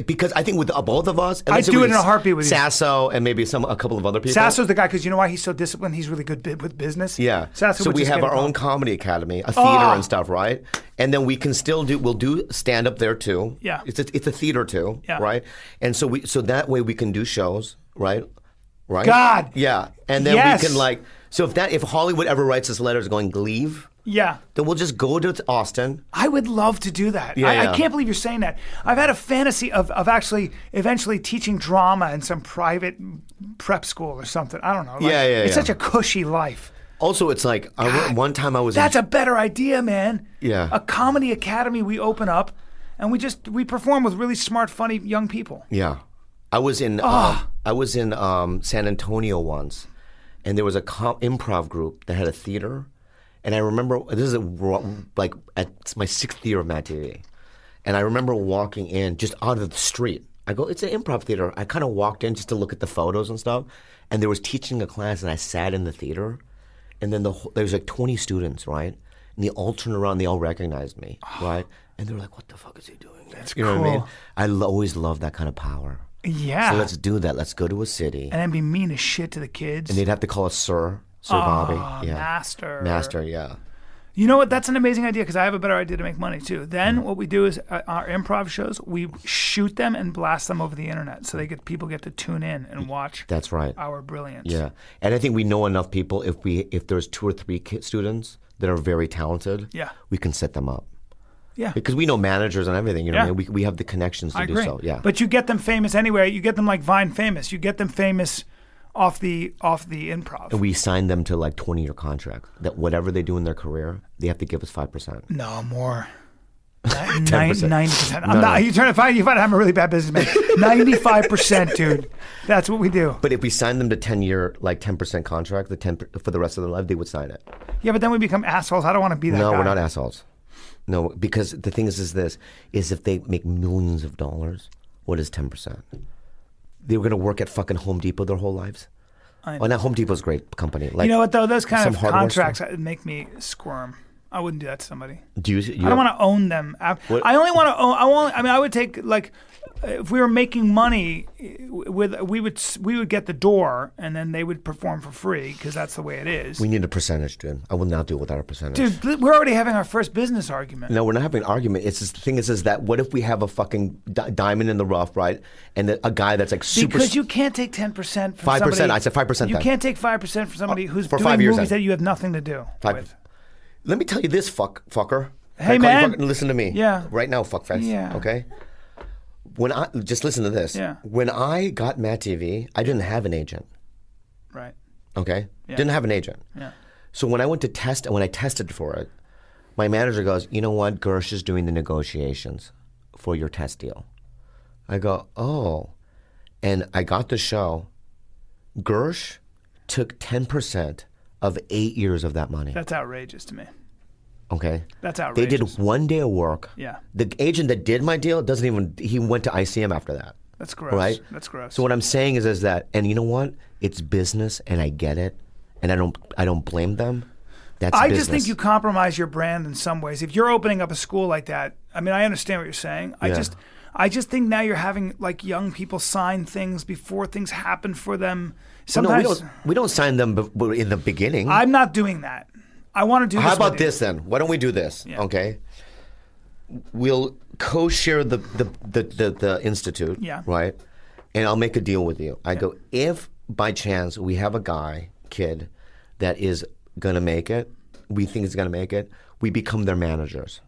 because I think with both of us, I'd do it in a heartbeat with you. Sasso and maybe a couple of other people. Sasso's the guy because you know why he's so disciplined. He's really good with business. Yeah. Sasso so would we just have get our it own going. comedy academy, a theater and stuff, right? And then we can still we'll do stand up there too. Yeah. It's a theater too, Yeah. right? And so that way we can do shows, right? right? God. Yeah, and then Yes. we can like. So if Hollywood ever writes us letters going leave, Yeah. then we'll just go to Austin. I would love to do that. Yeah, I yeah. can't believe you're saying that. I've had a fantasy of actually eventually teaching drama in some private prep school or something. I don't know. Like, Yeah, It's yeah. such a cushy life. Also, it's like one time I was. That's a better idea, man. Yeah. A comedy academy we open up, and we perform with really smart, funny young people. Yeah, I was in San Antonio once, and there was a improv group that had a theater, and I remember this is like at my 6th year of MADtv, and I remember walking in just out of the street. I go, it's an improv theater. I kind of walked in just to look at the photos and stuff, and there was teaching a class, and I sat in the theater, and then there was like 20 students, right? And they all turned around, they all recognized me, right? And they were like, what the fuck is he doing there? That's you know what I mean? cool. I always love that kind of power. Yeah. So let's do that. Let's go to a city. And then be mean as shit to the kids. And they'd have to call us Sir Bobby. Yeah. Master. Yeah. You know what? That's an amazing idea because I have a better idea to make money too. Then what we do is our improv shows, we shoot them and blast them over the internet so people get to tune in and watch. That's right. Our brilliance. Yeah. And I think we know enough people. If there's 2 or 3 students that are very talented, Yeah. we can set them up. Yeah. Because we know managers and everything. You know Yeah. what I mean? We have the connections to I do agree. so. Yeah. But you get them famous anyway. You get them like Vine famous. You get them famous off the improv. And we sign them to like 20-year contracts that whatever they do in their career, they have to give us 5%. No more. 10%. 90%. I'm No, not. no. You find I'm a really bad businessman. 95%, dude. That's what we do. But if we sign them to 10-year, like 10% contract, for the rest of their life, they would sign it. Yeah, but then we become assholes. I don't want to be that No, guy. we're not assholes. No, because the thing is if they make millions of dollars, what is 10%? They were going to work at fucking Home Depot their whole lives. Well, now Home Depot's a great company. Like, You know what though? Those kind some of hardware contracts store. make me squirm. I wouldn't do that to somebody. do you I don't want to own them. I only want to own. I would take like if we were making money we would get the door and then they would perform for free because that's the way it is. We need a percentage, dude. I will not do it without a percentage. Dude, we're already having our first business argument. No, we're not having an argument. It's just, the thing is that what if we have a fucking diamond in the rough, right? And a guy that's like super. Because you can't take 10% from 5%. somebody. I said 5%. You then. can't take 5% from somebody who's for doing 5 years movies then. that you have nothing to do 5. with. Let me tell you this, fucker. Hey, Can I call you man. fucking listen to me. Yeah. Right now, fuckface. Yeah. Okay. When I just listen to this. Yeah. When I got MADtv, I didn't have an agent. Right. Okay. Yeah. Didn't have an agent. Yeah. So when I went to test, and when I tested for it, my manager goes, "You know what? Gersh is doing the negotiations for your test deal." I go, "Oh," and I got the show. Gersh took 10% of 8 years of that money. That's outrageous to me. Okay. That's They outrageous. did 1 day of work. Yeah. The agent that did my deal doesn't even. He went to ICM after that. That's gross. Right. That's gross. So what I'm saying is that, and you know what? It's business, and I get it, and I don't blame them. That's I business. just think you compromise your brand in some ways. If you're opening up a school like that, I mean, I understand what you're saying. Yeah. I just think now you're having like young people sign things before things happen for them. No, Sometimes we don't sign them in the beginning. I'm not doing that. I want to do. How this about with you. this then? Why don't we do this? Yeah. Okay. We'll co-share the institute. Yeah. Right. And I'll make a deal with you. I go, if by chance we have a kid that is gonna make it, we think is gonna make it, we become their managers.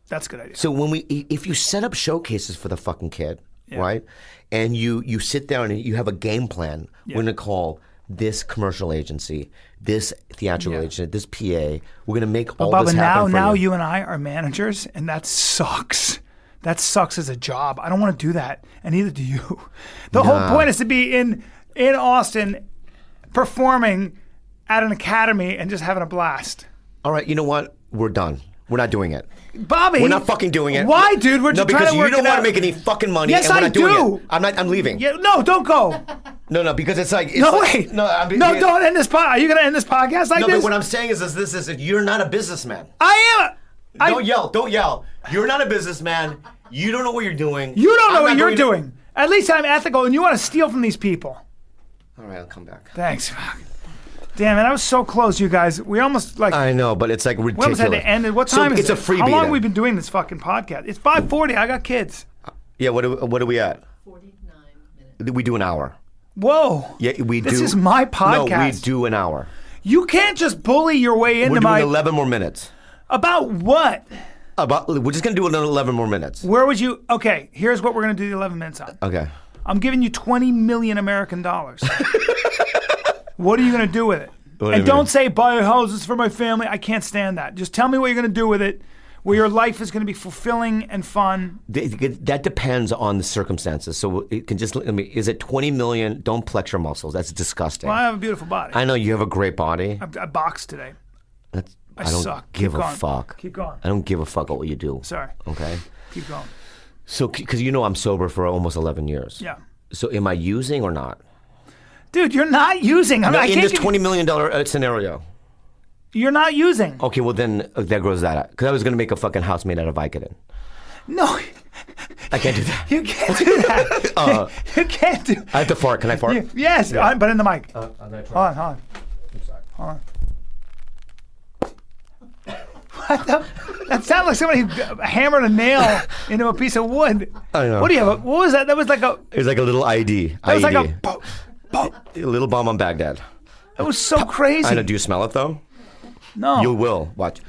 That's a good idea. So if you set up showcases for the fucking kid, Yeah. right, and you sit down and you have a game plan, Yeah. we're gonna call this commercial agency, this theatrical Yeah. agency, this PA. We're gonna make all Bubba, this happen now for you. you and I are managers, and that sucks. That sucks as a job. I don't want to do that, and neither do you. The whole point is to be in Austin, performing at an academy and just having a blast. All right, you know what? We're done. We're not doing it. Bobby, We're not fucking doing it. Why, dude? We're no, just because trying to work you don't it want out. to make any fucking money. Yes, and we're I not doing do. It. I'm leaving. Yeah, no, don't go. No, because it's like No, like, wait. No, don't end this podcast. Are you going to end this podcast like No, this? but what I'm saying is this: you're not a businessman. I am. Don't yell. You're not a businessman. You don't know what you're doing. You don't know I'm what not you're going to- doing. At least I'm ethical, and you want to steal from these people. All right, I'll come back. Thanks. Damn, man, I was so close, you guys. We almost like. I know, but it's like ridiculous. We almost had to end it. What time is it's it? a freebie. How long then. have we been doing this fucking podcast? It's 5:40. I got kids. Yeah, what are we at? 49 minutes. We do an hour. Whoa. Yeah, we do. This is my podcast. No, we do an hour. You can't just bully your way into We're my... doing 11 more minutes. About what? We're just going to do another 11 more minutes. Where would you... Okay, here's what we're going to do the 11 minutes on. Okay. I'm giving you 20 million American dollars. What are you going to do with it? And don't say, buy a house, it's for my family. I can't stand that. Just tell me what you're going to do with it, where your life is going to be fulfilling and fun. That depends on the circumstances. So it can just, is it 20 million? Don't flex your muscles. That's disgusting. Well, I have a beautiful body. I know you have a great body. I boxed today. I don't suck. give Keep a going. fuck. Keep going. I don't give a fuck what you do. Sorry. Okay? Keep going. So, because you know I'm sober for almost 11 years. Yeah. So am I using or not? Dude, you're not using. No, in this $20 million scenario. You're not using. Okay, well then there goes that. Because I was going to make a fucking house made out of Vicodin. No. I can't do that. You can't do that. You can't do. I have to fart. Can I fart? Yes, Yeah. but in the mic. I'm gonna try. Hold on. I'm sorry. Hold on. What the? That sounded like somebody hammered a nail into a piece of wood. I know. What do you have? What was that? That was like a. It was like a little ID. That was like IED. a. A little bomb on Baghdad. That was so crazy. I know. Do you smell it though? No. You will. Watch.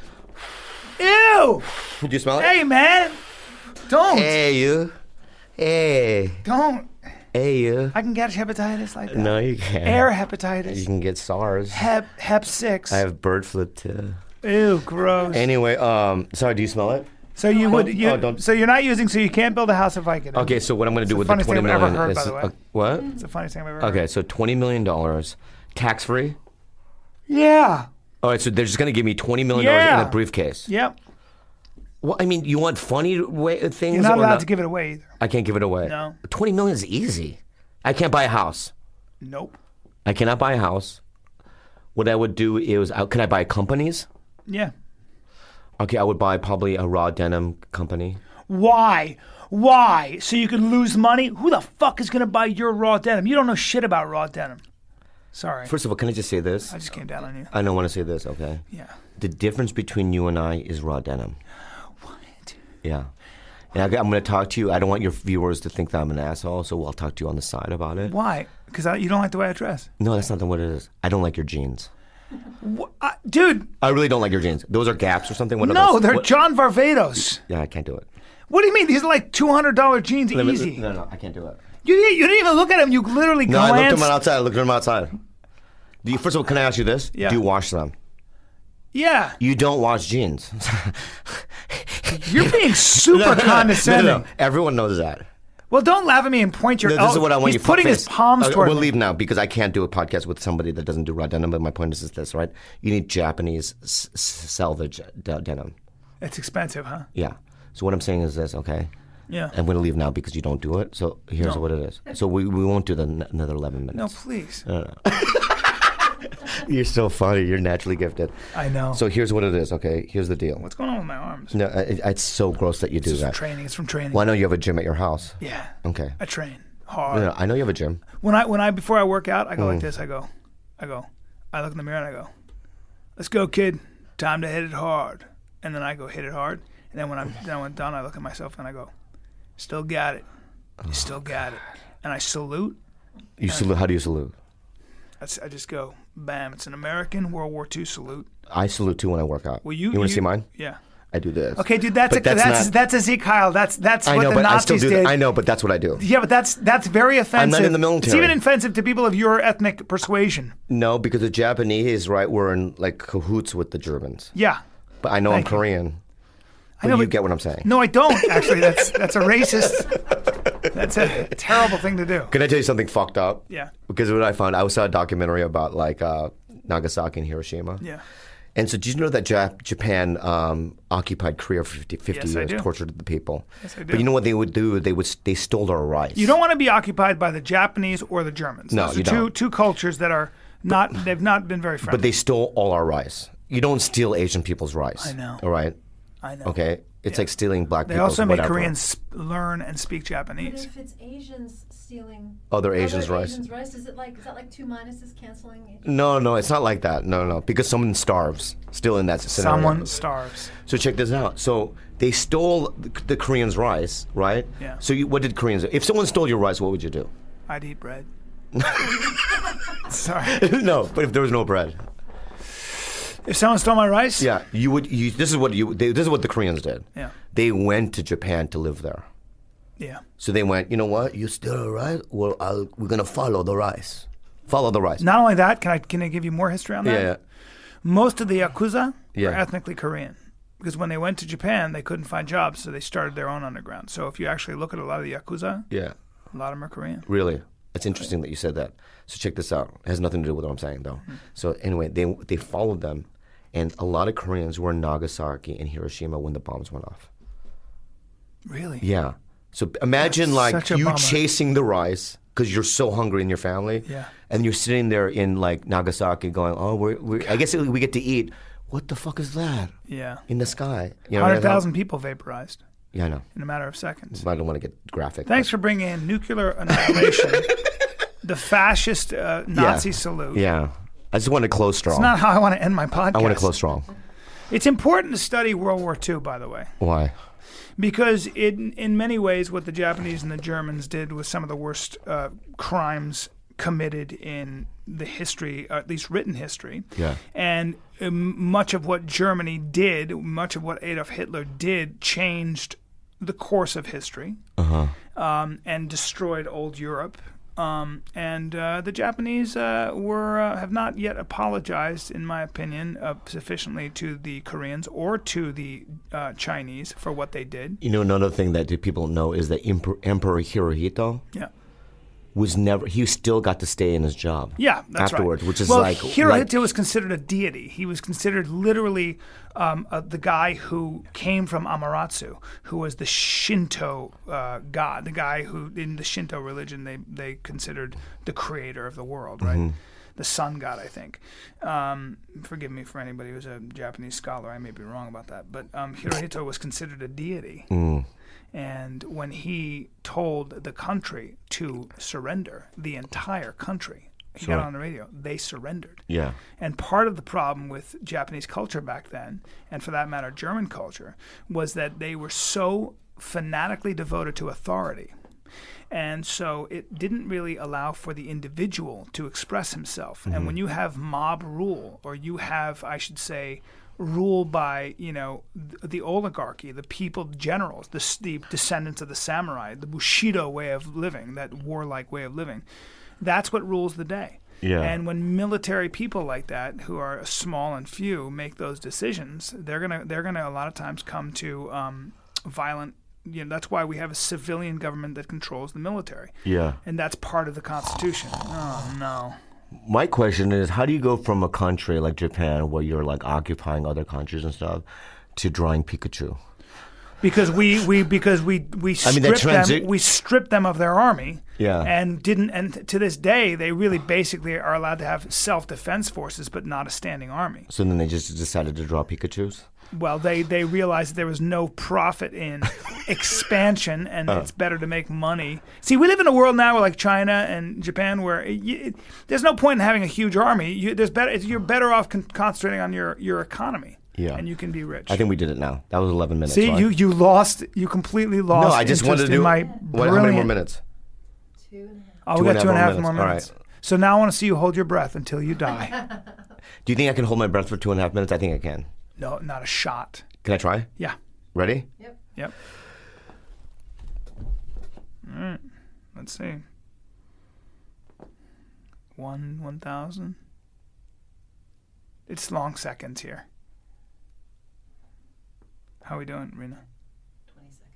Ew. Do you smell it? Hey man. Don't. Hey you. Hey. Don't. Hey you. I can catch hepatitis like that. No, you can't. Air hepatitis. You can get SARS. Hep 6. I have bird flu too. Ew, gross. Anyway, sorry. Do you smell it? So you would. don't. So you're not using. So you can't build a house if I could. Okay, so what I'm going to do with the the funniest thing 20 I've million ever heard, is by the way. what? It's the funniest thing I've ever heard. Okay, so $20 million, tax free. Yeah. All right, so they're just going to give me $20 million Yeah. in a briefcase. Yep. Well, I mean, you want funny things? You're not or allowed to give it away either. I can't give it away. No. 20 million is easy. I can't buy a house. Nope. I cannot buy a house. What I would do is, can I buy companies? Yeah. Okay, I would buy probably a raw denim company. Why? Why? So you could lose money? Who the fuck is gonna buy your raw denim? You don't know shit about raw denim. Sorry. First of all, can I just say this? I just came down on you. I don't want to say this, okay? Yeah. The difference between you and I is raw denim. What? Yeah. And I'm going to talk to you. I don't want your viewers to think that I'm an asshole, so I'll talk to you on the side about it. Why? Because you don't like the way I dress. No, that's not what it is. I don't like your jeans. Dude. I really don't like your jeans. Those are Gaps or something? What are No, those? they're John Varvatos. Yeah, I can't do it. What do you mean? These are like $200 jeans easy. No, I can't do it. You didn't even look at them. You literally No, I glanced. looked at them outside. I looked at them outside. First of all, can I ask you this? Yeah. Do you wash them? Yeah. You don't wash jeans. You're being super condescending. No. Everyone knows that. Well, don't laugh at me and point your. This is what I want you. He's putting his palms toward We'll me. leave now because I can't do a podcast with somebody that doesn't do raw denim. But my point is this, right? You need Japanese salvage denim. It's expensive, huh? Yeah. So what I'm saying is this, okay? Yeah. I'm going to leave now because you don't do it. So here's what it is. So we won't do another 11 minutes. No, please. No. You're so funny. You're naturally gifted. I know. So here's what it is, okay? Here's the deal. What's going on with my arms? No, it's so gross that you do It's that. training. It's from training. Well, I know you have a gym at your house. Yeah. Okay. I train hard. No, I know you have a gym. Before I work out, I go like this. I look in the mirror and I go, "Let's go, kid. Time to hit it hard." And then I go hit it hard. And then when I'm done, I look at myself and I go, "Still got it. You still got it." And I salute. You salute. How do you salute? I just go, bam. It's an American World War II salute. I salute too when I work out. Well, you want to see mine? Yeah. I do this. Okay, dude, that's a Zeke Heil. That's I what know, the but Nazis I still do. did. I know, but that's what I do. Yeah, but that's very offensive. I'm not in the military. It's even offensive to people of your ethnic persuasion. No, because the Japanese, right, were in like cahoots with the Germans. Yeah. But I know Thank I'm you. Korean. I know, you but- get what I'm saying. No, I don't. Actually, that's a racist. That's a terrible thing to do. Can I tell you something fucked up? Yeah. Because what I found, I saw a documentary about like Nagasaki and Hiroshima. Yeah. And so, did you know that Japan occupied Korea for 50 Yes, I years, do. tortured the people? Yes, I do. But you know what they would do? They stole our rice. You don't want to be occupied by the Japanese or the Germans. No, Those you are don't. two cultures that are not. They've not been very friendly. But they stole all our rice. You don't steal Asian people's rice. I know. All right. I know. Okay. It's Yeah. like stealing black They people's also make whatever. Koreans learn and speak But Japanese. if it's Asians stealing Other Asians' rice. is that like two minuses canceling? No, it's not like that. No, because someone starves still in that scenario. Someone starves. So check this out. So they stole the Koreans' rice, right? Yeah. So what did Koreans do? If someone stole your rice, what would you do? I'd eat bread. Sorry. No, but if there was no bread. If someone stole my rice? Yeah, this is what the Koreans did. Yeah. They went to Japan to live there. Yeah. So they went, you know what? You steal rice? Well, we're going to follow the rice. Follow the rice. Not only that, can I give you more history on that? Yeah. Most of the Yakuza Yeah. were ethnically Korean. Because when they went to Japan, they couldn't find jobs, so they started their own underground. So if you actually look at a lot of the Yakuza, Yeah. a lot of them are Korean. Really? It's interesting that you said that. So check this out. It has nothing to do with what I'm saying, though. So anyway, they followed them, and a lot of Koreans were in Nagasaki and Hiroshima when the bombs went off. Really? Yeah. So imagine That's like such a you bummer. chasing the rice because you're so hungry in your family. Yeah. And you're sitting there in like Nagasaki going, oh, I guess we get to eat. What the fuck is that Yeah. in the sky? You know, 100,000 people vaporized Yeah, I know. in a matter of seconds. But I don't want to get graphic. Thanks for bringing in nuclear annihilation, the fascist Nazi salute. Yeah. I just want to close strong. It's not how I want to end my podcast. I want to close strong. It's important to study World War II, by the way. Why? Because in many ways, what the Japanese and the Germans did was some of the worst crimes committed in the history, or at least written history. Yeah. And much of what Germany did, much of what Adolf Hitler did, changed the course of history and destroyed old Europe. And the Japanese have not yet apologized, in my opinion, sufficiently to the Koreans or to the Chinese for what they did. You know, another thing that people know is that Emperor Hirohito Yeah. he still got to stay in his job. Yeah, that's afterwards, right. which is well, like Hirohito was considered a deity. He was considered literally the guy who came from Amaterasu, who was the Shinto god, the guy who in the Shinto religion they considered the creator of the world, right? The sun god, I think. Forgive me for anybody who's a Japanese scholar. I may be wrong about that, but Hirohito was considered a deity. And when he told the country to surrender, the entire country, he got on the radio, they surrendered. Yeah. And part of the problem with Japanese culture back then, and for that matter, German culture, was that they were so fanatically devoted to authority. And so it didn't really allow for the individual to express himself. And when you have mob rule, or you have, I should say, rule by, the oligarchy, the people, the generals, the descendants of the samurai, the Bushido way of living, that warlike way of living. That's what rules the day. Yeah. And when military people like that, who are small and few, make those decisions, they're gonna a lot of times come to violent. That's why we have a civilian government that controls the military. Yeah. And that's part of the Constitution. Oh no. My question is, how do you go from a country like Japan, where you're like occupying other countries and stuff, to drawing Pikachu? Because we stripped them of their army. Yeah. And to this day they really basically are allowed to have self-defense forces, but not a standing army. So then they just decided to draw Pikachus? Well, they realized there was no profit in expansion, and it's better to make money. See, we live in a world now, like China and Japan, where there's no point in having a huge army. You're better off concentrating on your economy. Yeah. And you can be rich. I think we did it now. That was 11 minutes. See, right? you completely lost. No, I just wanted to do. How many more minutes? 2.5. Oh, we got 2.5 more All minutes. right. So now I want to see you hold your breath until you die. Do you think I can hold my breath for 2.5 minutes? I think I can. No, not a shot. Can I try? Yeah. Ready? Yep. All right. Let's see. 1,000. It's long seconds here. How are we doing, Rena? 20 seconds.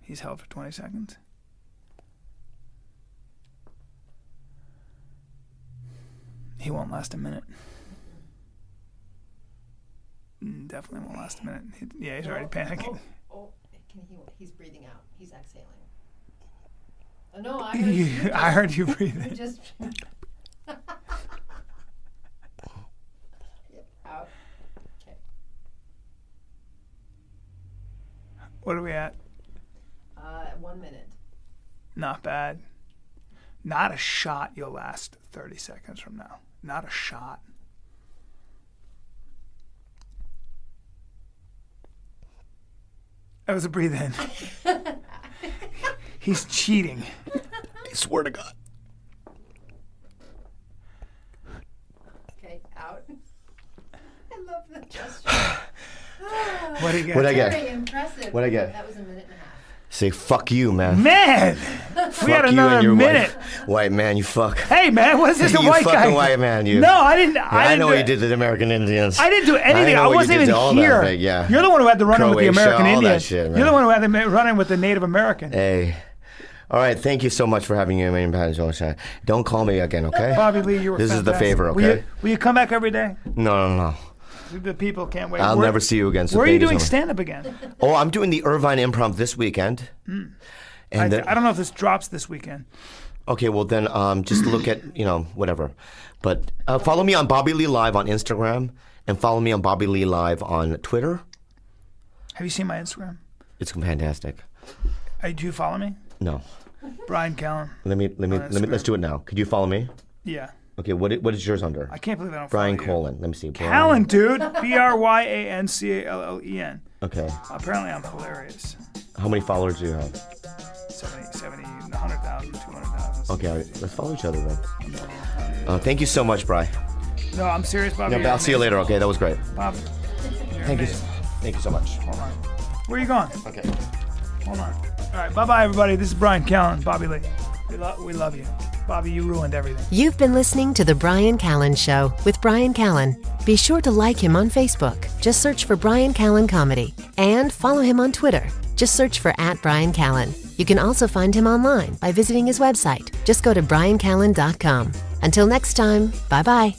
He's held for 20 seconds. He won't last a minute. Definitely won't last a minute. He's already panicking. He's breathing out. He's exhaling. Oh, no, I heard you. I heard you breathing. Just. Yep, out. Okay. What are we at? 1 minute. Not bad. Not a shot you'll last 30 seconds from now. Not a shot. That was a breathe in. He's cheating. I swear to God. love the gesture. What do you get? What'd I get? Very impressive. What'd I get? That was a minute and a half. Say fuck you, man. Man, Fuck we had you and another your minute. White man, you fuck. Hey, man, what is this? A You white fucking guy? white man, you. No, I didn't. I didn't know do what you it. did to the American Indians. I didn't do anything. know I what you wasn't did even to all here. that, yeah. You're the one who had to run in with the Croatia, American all that Indian. shit, man. You're the one who had to run in with the Native American. Hey. All right, thank you so much for having me in my panel. Don't call me again, okay? Bobby Lee, you were This is the fantastic. favor, Will you, okay? will you come back every day? No. The people can't wait. I'll never see you again. So where are you thank doing so much. stand-up again? Oh, I'm doing the Irvine Improv this weekend. And I then- don't know if this drops this weekend. Okay, well then, just look at whatever. But follow me on Bobby Lee Live on Instagram, and follow me on Bobby Lee Live on Twitter. Have you seen my Instagram? It's fantastic. Hey, do you follow me? No, Bryan Callen. let's do it now. Could you follow me? Yeah. Okay, what is yours under? I can't believe I don't Brian follow you. Colin. Let me see. Callen, dude. BryanCallen. Okay. Apparently I'm hilarious. How many followers do you have? 70, 100,000, 200,000. Okay, let's follow each other then. Thank you so much, Bri. No, I'm serious, Bobby. No, but I'll see you later. Okay, that was great. Bobby. Thank you. Thank you so much. Hold on. Where are you going? Okay. Hold on. All right, bye-bye, everybody. This is Bryan Callen, Bobby Lee. We love you. Bobby, you ruined everything. You've been listening to The Bryan Callen Show with Bryan Callen. Be sure to like him on Facebook. Just search for Bryan Callen Comedy. And follow him on Twitter. Just search for @Bryan Callen. You can also find him online by visiting his website. Just go to bryancallen.com. Until next time, bye-bye.